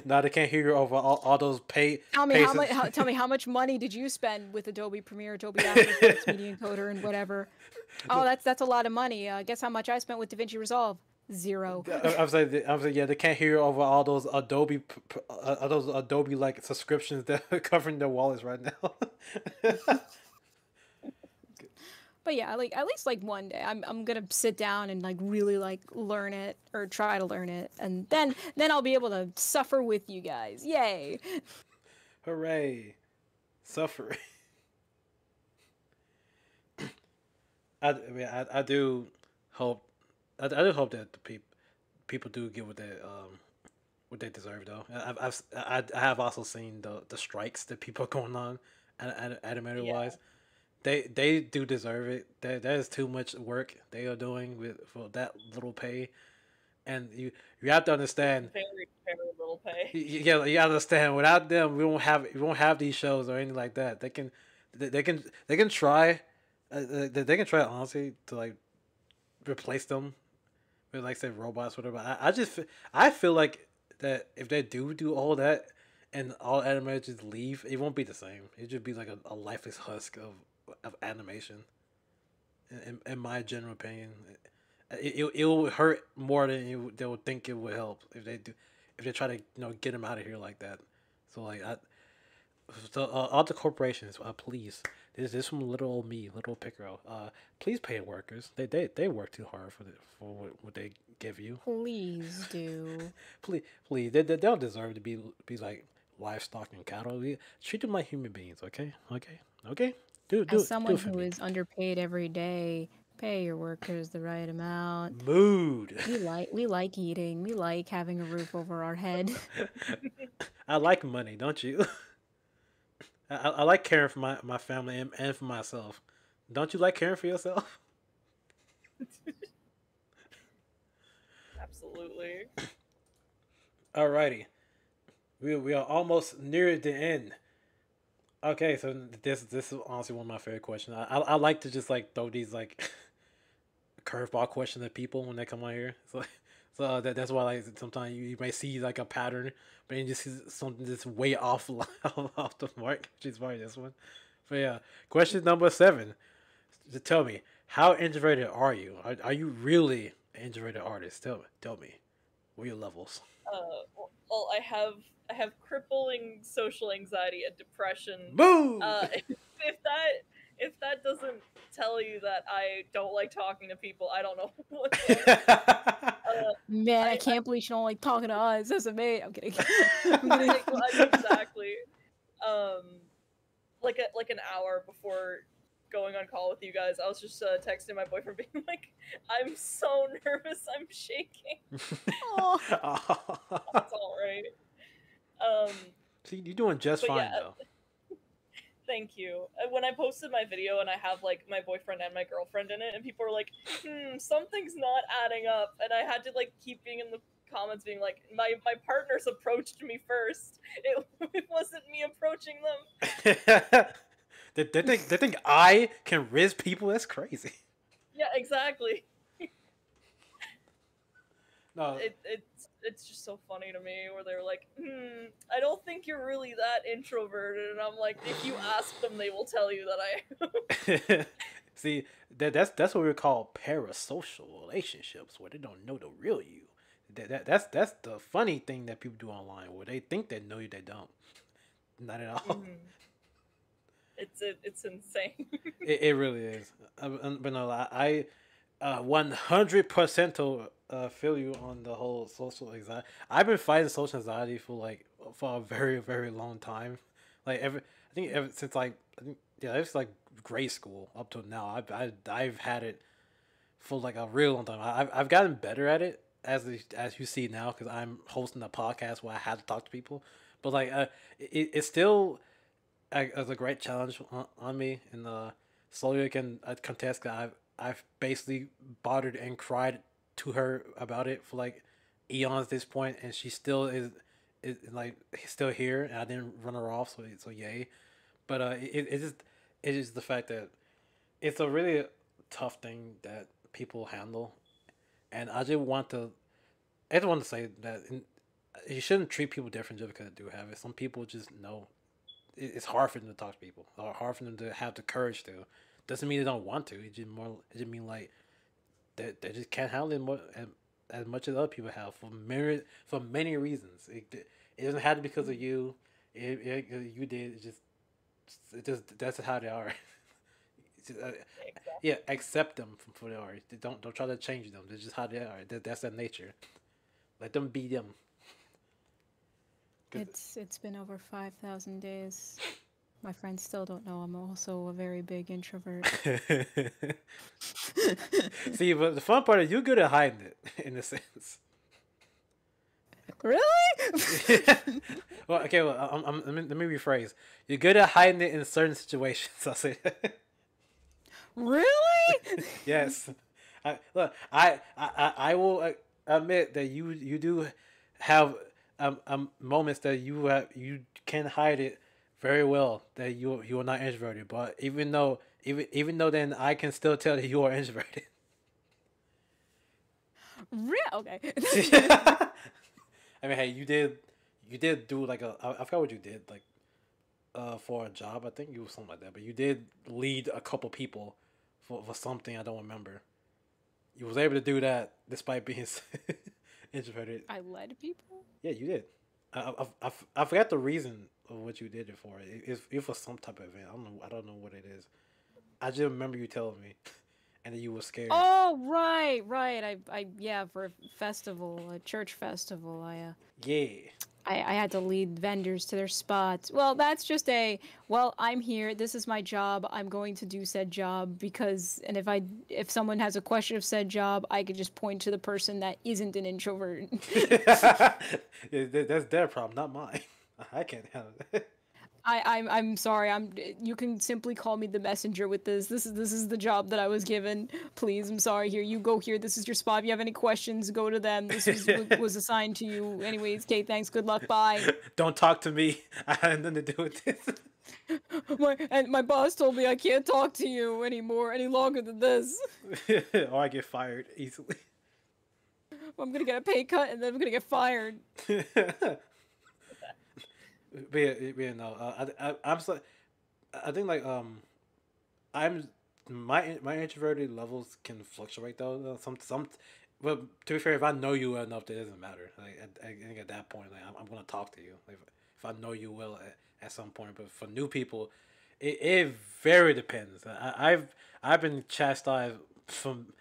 No, they can't hear you over all those pay. Tell me how much money did you spend with Adobe Premiere, Adobe After Effects, Media Encoder, and whatever? Oh, that's a lot of money. Guess how much I spent with DaVinci Resolve? 0. I'm saying, yeah, they can't hear you over all those Adobe like subscriptions that are covering their wallets right now. But yeah, like at least like one day, I'm gonna sit down and like really like learn it or try to learn it, and then I'll be able to suffer with you guys. Yay! Hooray! Suffering. I do hope. I do hope that the people do get what they deserve though. I have also seen the strikes that people are going on, animator wise. They do deserve it. That is too much work they are doing for that little pay, and you have to understand. Very, very little pay. You understand. Without them, we won't have these shows or anything like that. They can try. They can try honestly to like replace them with like say robots or whatever. I feel like that if they do all that and all animators just leave, it won't be the same. It just be like a lifeless husk of animation. In my general opinion, it will hurt more than they would think it would help if they try to get them out of here like that. So like all the corporations, please. This is from little old me, little old Picaro. Please pay workers. They work too hard for what they give you. Please do. please. They don't deserve to be like livestock and cattle. Treat them like human beings, okay? As Do someone it for who me. is underpaid every day, pay your workers the right amount. Mood. We like eating. We like having a roof over our head. I like money, don't you? I like caring for my family and for myself. Don't you like caring for yourself? Absolutely. Alrighty. We are almost near the end. Okay, so this is honestly one of my favorite questions. I like to just like throw these like curveball questions at people when they come on here. So that's why like sometimes you may see like a pattern, but you just see something that's way off off the mark, which is probably this one. But yeah, question number 7. Just tell me, how introverted are you? Are you really an introverted artist? Tell me, what are your levels? Well, I have crippling social anxiety and depression. Boo! If that doesn't tell you that I don't like talking to people, I don't know what does. Man, I I can't believe she don't like talking to us. That's amazing. I'm kidding. I'm kidding. exactly. Um, like an hour before going on call with you guys, I was just texting my boyfriend, being like, "I'm so nervous, I'm shaking." Oh, It's all right. Um, See, you're doing just but yeah, fine though. thank you. When I posted my video and I have like my boyfriend and my girlfriend in it, and people are like, something's not adding up," and I had to like keep being in the comments, being like, my partners approached me first. It wasn't me approaching them. They think I can riz people. That's crazy. Yeah, exactly. No, It's just so funny to me where they're like, I don't think you're really that introverted, and I'm like, if you ask them, they will tell you that I see that's what we call parasocial relationships, where they don't know the real you. That's the funny thing that people do online, where they think they know you, they don't. Not at all. it's insane. It really is. But no, I 100% feel you on the whole social anxiety. I've been fighting social anxiety for a very very long time. Like I think ever since like I think yeah, it's like grade school up till now. I've had it for like a real long time. I've gotten better at it as you see now, because I'm hosting a podcast where I have to talk to people. But like it's still as a great challenge on me, and slowly I can contest. I've basically bothered and cried to her about it for like eons at this point, and she still is like still here, and I didn't run her off, so yay. But it is the fact that it's a really tough thing that people handle, and I just want to say that you shouldn't treat people different just because they do have it. Some people just know it's hard for them to talk to people, or hard for them to have the courage to. Doesn't mean they don't want to. It just mean like they just can't handle it more, as much as other people have for many reasons. It doesn't have to be because of you. You did. It just that's how they are. Exactly. Yeah, accept them for they are. Don't try to change them. That's just how they are. That's their nature. Let them be them. 'Cause- it's been over 5,000 days. My friends still don't know I'm also a very big introvert. See, but the fun part is you're good at hiding it in a sense. Really? Well, okay. Well, let me rephrase. You're good at hiding it in certain situations. I'll say that. Really? Yes. I will admit that you do have moments that you can hide it very well, that you are not introverted. But even though then I can still tell that you are introverted. Okay. I mean, hey, you did do like I forgot what you did, like for a job. I think it was something like that. But you did lead a couple people for something I don't remember. You was able to do that despite being introverted. I led people? Yeah, you did. I forgot the reason of what you did it for. It was some type of event. I don't know what it is. I just remember you telling me, and that you were scared. Oh, right. Yeah, for a festival, a church festival. Yeah. I had to lead vendors to their spots. Well, that's just well, I'm here. This is my job. I'm going to do said job because, and if someone has a question of said job, I could just point to the person that isn't an introvert. That's their problem, not mine. I can't handle it. I'm sorry. You can simply call me the messenger with this. This is the job that I was given. Please, I'm sorry. Here, you go here. This is your spot. If you have any questions, go to them. This was assigned to you. Anyways, okay, thanks. Good luck. Bye. Don't talk to me. I had nothing to do with this. My boss told me I can't talk to you any longer than this. Or I get fired easily. I'm gonna get a pay cut and then I'm gonna get fired. But yeah, no. I'm so, I think like I'm my introverted levels can fluctuate though. But to be fair, if I know you enough, it doesn't matter. Like I think at that point, like I'm gonna talk to you. Like, if I know you well at some point. But for new people, it very depends. I've been chastised from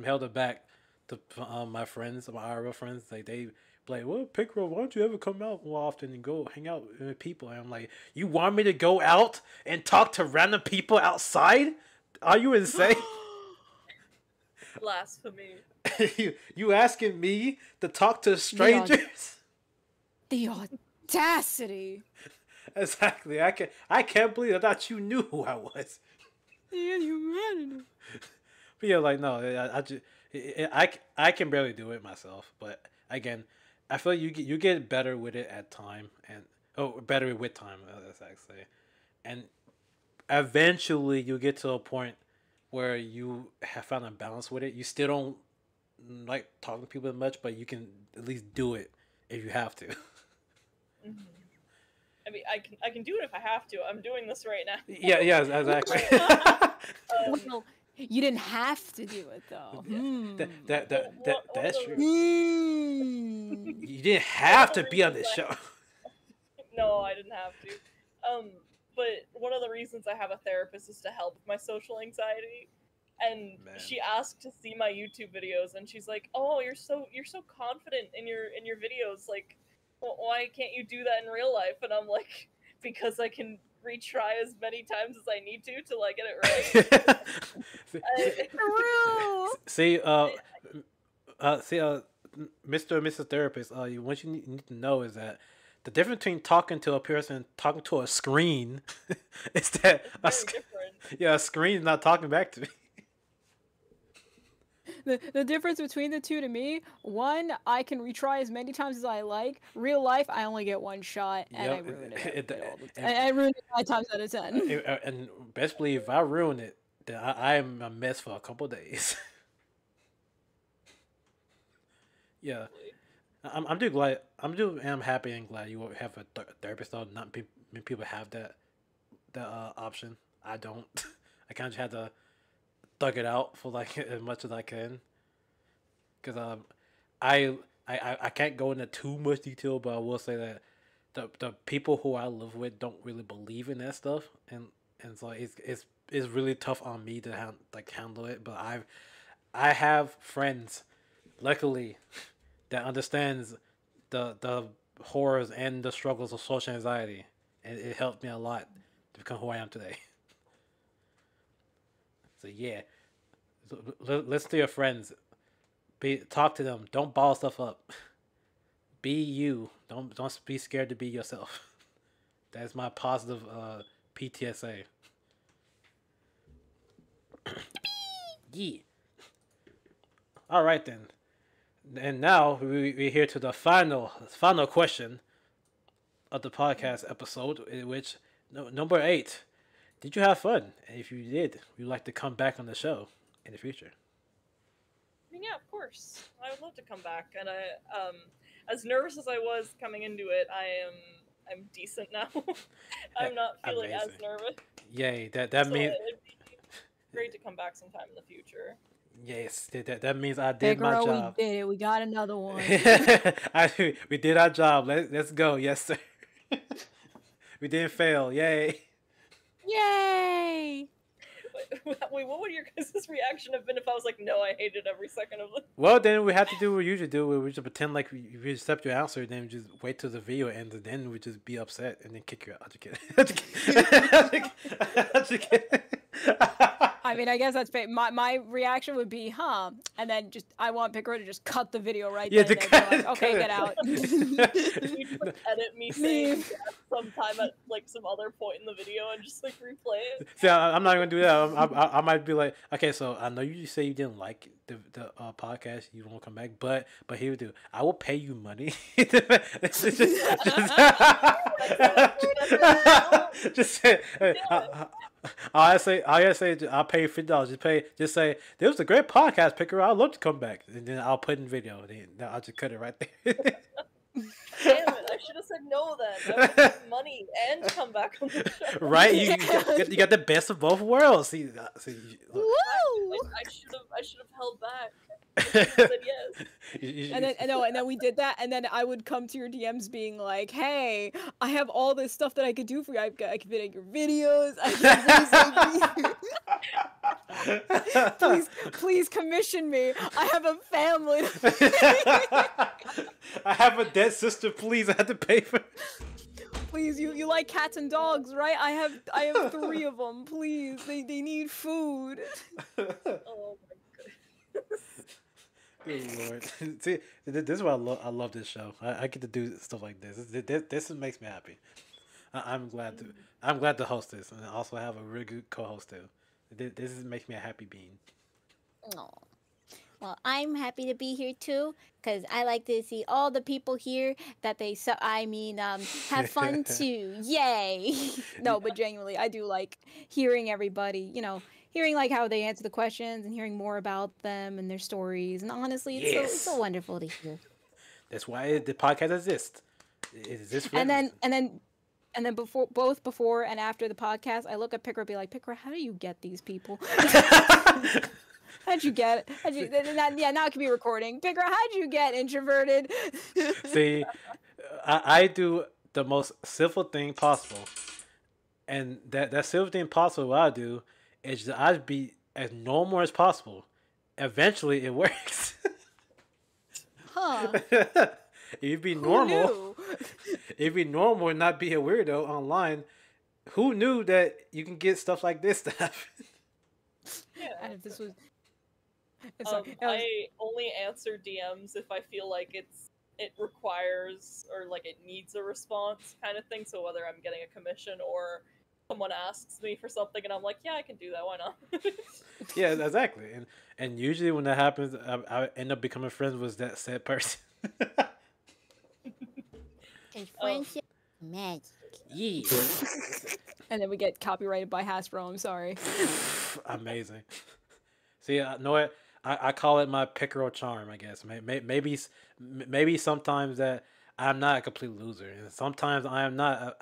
held back to my friends, my IRL friends. Like they. Like, well, Piccolo, why don't you ever come out more often and go hang out with people? And I'm like, you want me to go out and talk to random people outside? Are you insane? Blasphemy. you asking me to talk to strangers? The audacity. Exactly. I can't believe I thought you knew who I was. Yeah, you ran. But yeah, like no, I can barely do it myself. But again, I feel like you get better with it at time better with time, as I say, and eventually you get to a point where you have found a balance with it. You still don't like talking to people as much, but you can at least do it if you have to. Mm-hmm. I mean, I can do it if I have to. I'm doing this right now. Yeah, exactly. Well, you didn't have to do it though. That's true. You didn't have to be on this show. No, I didn't have to. But one of the reasons I have a therapist is to help with my social anxiety. And she asked to see my YouTube videos, and she's like, "Oh, you're so confident in your videos. Like, why can't you do that in real life?" And I'm like, "Because I can retry as many times as I need to like get it right." See, Mr. and Mrs. Therapist, what you need to know is that the difference between talking to a person and talking to a screen is that a screen is not talking back to me. The difference between the two to me, one, I can retry as many times as I like. Real life, I only get one shot, and I ruin it. I ruin it 9 times out of 10. And best believe if I ruin it, then I am a mess for a couple of days. Yeah, I'm glad. I'm happy and glad you have a therapist. Though not many people have that option. I don't. I kind of had to thug it out for like as much as I can. Because I can't go into too much detail, but I will say that the people who I live with don't really believe in that stuff, and so it's really tough on me to handle it. But I have friends, luckily, that understands the horrors and the struggles of social anxiety, and it helped me a lot to become who I am today. So yeah, listen to your friends. Talk to them. Don't ball stuff up. Be you. Don't be scared to be yourself. That's my positive PTSA. Yeah. All right then. And now we're here to the final question of the podcast episode, in which number 8. Did you have fun? And if you did, we'd like to come back on the show in the future. Yeah, of course. I would love to come back. And I, as nervous as I was coming into it, I'm decent now. I'm not feeling as nervous. Yay! That so means it'd be great to come back sometime in the future. Yes, that means I did my job. We did it. We got another one. We did our job. Let's go. Yes, sir. We didn't fail. Yay! Yay! Wait, what would your guys' reaction have been if I was like, no, I hated every second of it? Well, then we have to do what we usually do. We just pretend like we accept your answer, then we just wait till the video ends, and then we just be upset and then kick you out. I'm just kidding. I'm just kidding. I mean, I guess that's my reaction would be, huh? And then I want Piccolo to just cut the video right Yeah, then. to And then be cut- like, okay, cut get it. out. You just like, edit me saying yes sometime at like some other point in the video and just like replay it. See, I'm not gonna do that. I might be like, okay, so I know you say you didn't like the podcast, you won't come back, but here we do. I will pay you money. Just say, I say, I'll pay you $50. Just say, there was a great podcast, Picker. I'd love to come back, and then I'll put in video. Then I'll just cut it right there. Damn it! I should have said no then. I would have money and come back on the show. Right? You got the best of both worlds. See, look. Woo! I should have held back. I should have said yes. And then we did that, and then I would come to your DMs being like, "Hey, I have all this stuff that I could do for you. I could edit your videos. Please commission me. I have a family. I have a dead sister. Please, I have to pay for. Please, you like cats and dogs, right? I have 3 of them. Please, they need food." Oh my goodness. Good Lord. See, this is why I love this show. I get to do stuff like this. This makes me happy. I'm glad to host this, and also have a really good co-host too. This makes me a happy being. Oh. Well, I'm happy to be here too, because I like to see all the people here that have fun too. Yay! No, but genuinely, I do like hearing everybody, hearing like how they answer the questions and hearing more about them and their stories. And honestly, it's so wonderful to hear. That's why the podcast exists. It exists for And everything. then before and after the podcast, I look at Picker and be like, Picker, how do you get these people? How'd you get it? Now it can be recording. Picker, how'd you get introverted? See, I do the most simple thing possible, and that simple thing possible, what I do is that I be as normal as possible. Eventually, it works. Huh. It'd be Who normal. knew? It'd be normal and not be a weirdo online. Who knew that you can get stuff like this to happen? Yeah. And if this was... I only answer DMs if I feel like it requires or like it needs a response kind of thing. So whether I'm getting a commission or someone asks me for something and I'm like, yeah, I can do that. Why not? Yeah, exactly. And usually when that happens, I end up becoming friends with that said person. And friendship magic. Yeah. And then we get copyrighted by Hasbro. I'm sorry. Amazing. See, you know what? I call it my Picaro charm, I guess. Maybe sometimes that I'm not a complete loser, and sometimes I am not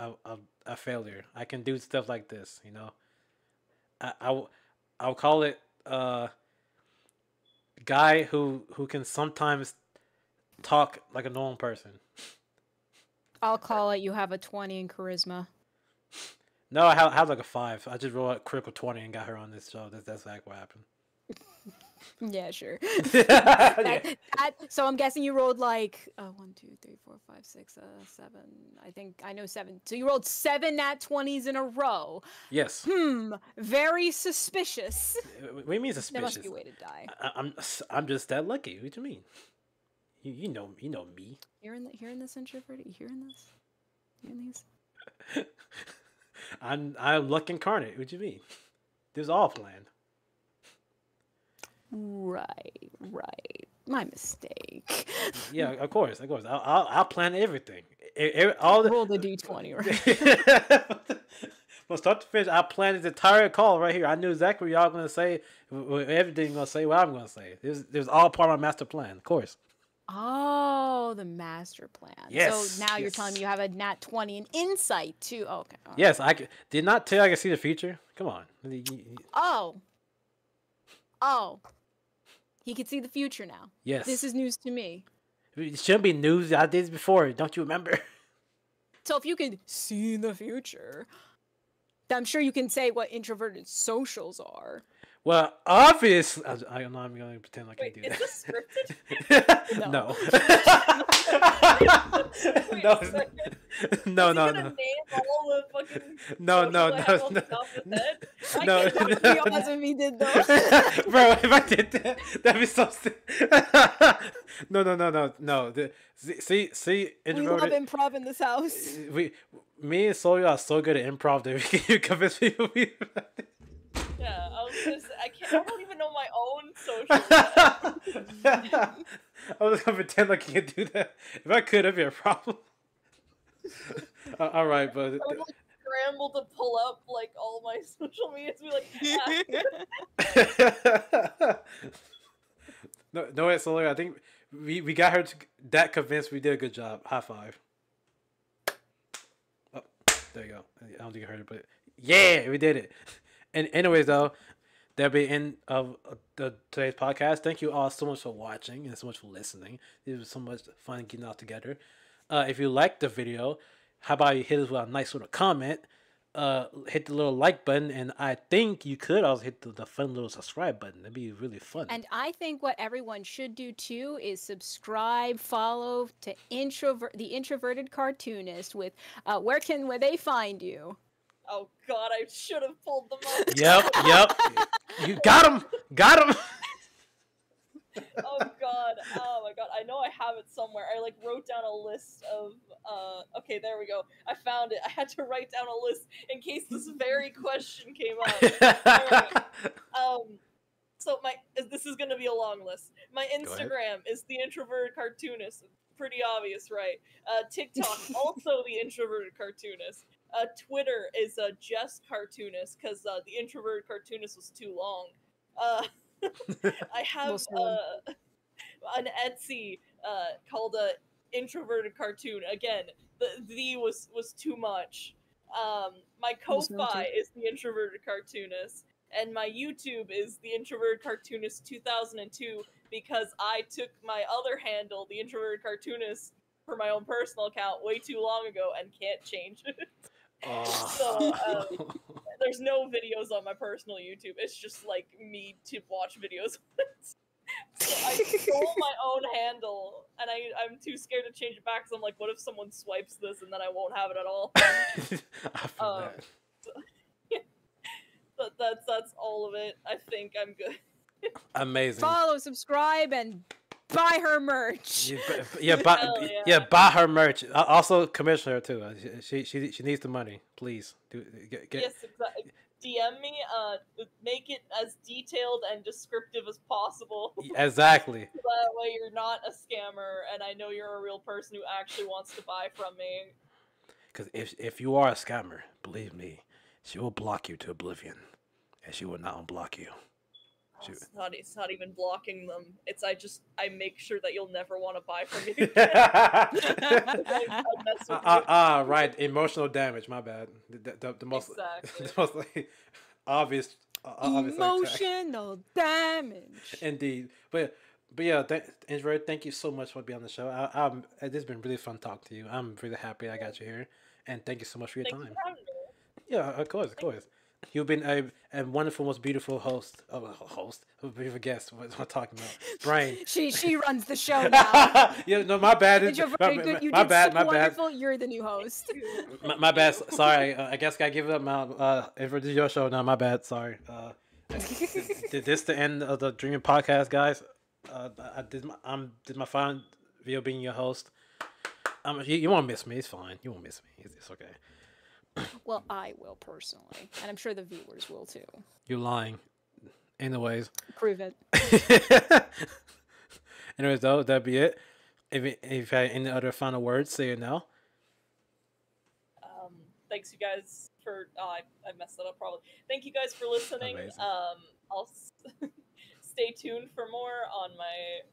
a failure. I can do stuff like this, I'll call it guy who can sometimes talk like a normal person. I'll call it you have a 20 in charisma. No, I have like a 5. I just rolled a critical 20 and got her on this show. That's exactly what happened. Yeah, sure. Yeah. So I'm guessing you rolled like 1, 2, 3, 4, 5, 6, 7. I know 7. So you rolled 7 nat 20s in a row. Yes. Very suspicious. What do you mean There suspicious? must be a way to die. I'm just that lucky. What do you mean? You know me. Hearing this introverted? You hearing this? Hearing these? I'm luck incarnate. What do you mean? This is all planned. Right. My mistake. Yeah, of course. I'll plan everything. All the Roll the d20, right? From start to finish, I planned this entire call right here. I knew exactly what y'all gonna say, everything gonna say, what I'm gonna say. It was all part of my master plan, of course. Oh, the master plan. Yes, So now you're telling me you have a nat 20 and insight too. Oh, okay. All right. Yes, did not tell you I can see the future. Come on. Oh. He can see the future now. Yes. This is news to me. It shouldn't be news. I did this before. Don't you remember? So if you can see the future, I'm sure you can say what introverted socials are. Well, obviously, I'm not going to pretend like I Wait, do is that. this scripted? No. Wait No. a second. No, Is he no, gonna no. name all the fucking No, socials no, I have no, off the top of his head? I no, can't That would be awesome if he did though. Bro, if I did that, that'd be so sick. No. See, We love introverted. improv in this house. Me and Sawyer are so good at improv that we can convince people. Yeah, I was gonna say, I don't even know my own socials. I was gonna pretend like you could do that. If I could, that'd be a problem. All right, but I would like scramble to pull up like all my social media to be like, no, wait, Sawyer. I think we got her that convinced. We did a good job. High five. Oh, there you go. I don't think you heard it, but yeah, we did it. And anyways, though, that'll be the end of today's podcast. Thank you all so much for watching and so much for listening. It was so much fun getting out together. If you liked the video, how about you hit us with a nice little comment? Hit the little like button, and I think you could also hit the fun little subscribe button. That'd be really fun. And I think what everyone should do too is subscribe, follow to the Introverted Cartoonist with where they find you? oh god, I should have pulled them up. Yep. You got him. Oh god, oh my god, I know I have it somewhere. I like wrote down a list of okay, there we go. I found it. I had to write down a list in case this very question came up. Alright. So this is gonna be a long list. My Instagram is the Introverted Cartoonist. Pretty obvious, right? TikTok, also the Introverted Cartoonist. Twitter is just Cartoonist because the Introverted Cartoonist was too long. I have an Etsy called Introverted Cartoon. Again, the was too much. My Ko-Fi is the Introverted Cartoonist, and my YouTube is the Introverted Cartoonist 2002 because I took my other handle, the Introverted Cartoonist, for my own personal account way too long ago and can't change it. So there's no videos on my personal YouTube. It's just like me to watch videos. So I stole my own handle, and I'm too scared to change it back because I'm like, what if someone swipes this and then I won't have it at all? But that's all of it. I think I'm good. Amazing. Follow, subscribe, and buy her merch. Buy her merch. Also, commission her too. She needs the money. Please get. Yes, exactly. DM me. Make it as detailed and descriptive as possible. Exactly. So that way you're not a scammer, and I know you're a real person who actually wants to buy from me. Because if you are a scammer, believe me, she will block you to oblivion, and she will not unblock you. It's not even blocking them. It's I make sure that you'll never want to buy from me. Right. Emotional damage. My bad. The most Exactly. the most like, obvious Emotional damage. Indeed. But yeah, Andrew, thank you so much for being on the show. This has been really fun talking to you. I'm really happy I got you here, and thank you so much for your time. You for having me. Yeah, of course. You've been a wonderful, most beautiful beautiful guest. What am I talking about? Brain. She runs the show now. Yeah, no, my bad. You're very good. You my did bad. so wonderful. You're the new host. My bad. Sorry. I guess I gotta give it up now. If this is your show now, my bad. Sorry. Did this the end of the Dreaming Podcast, guys? I did my final video being your host. You won't miss me. It's fine. You won't miss me. It's okay. Well, I will personally, and I'm sure the viewers will too. You're lying. Anyways. Prove it. Anyways, though, that'd be it. If you had any other final words, say it now. Thanks, you guys, for... I messed that up, probably. Thank you guys for listening. Amazing. I'll stay tuned for more on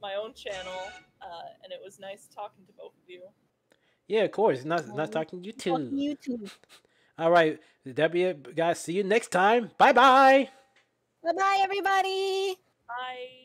my own channel, and it was nice talking to both of you. Yeah, of course. Not talking to you too. You too. All right. That'd be it, guys. See you next time. Bye-bye. Bye-bye, everybody. Bye.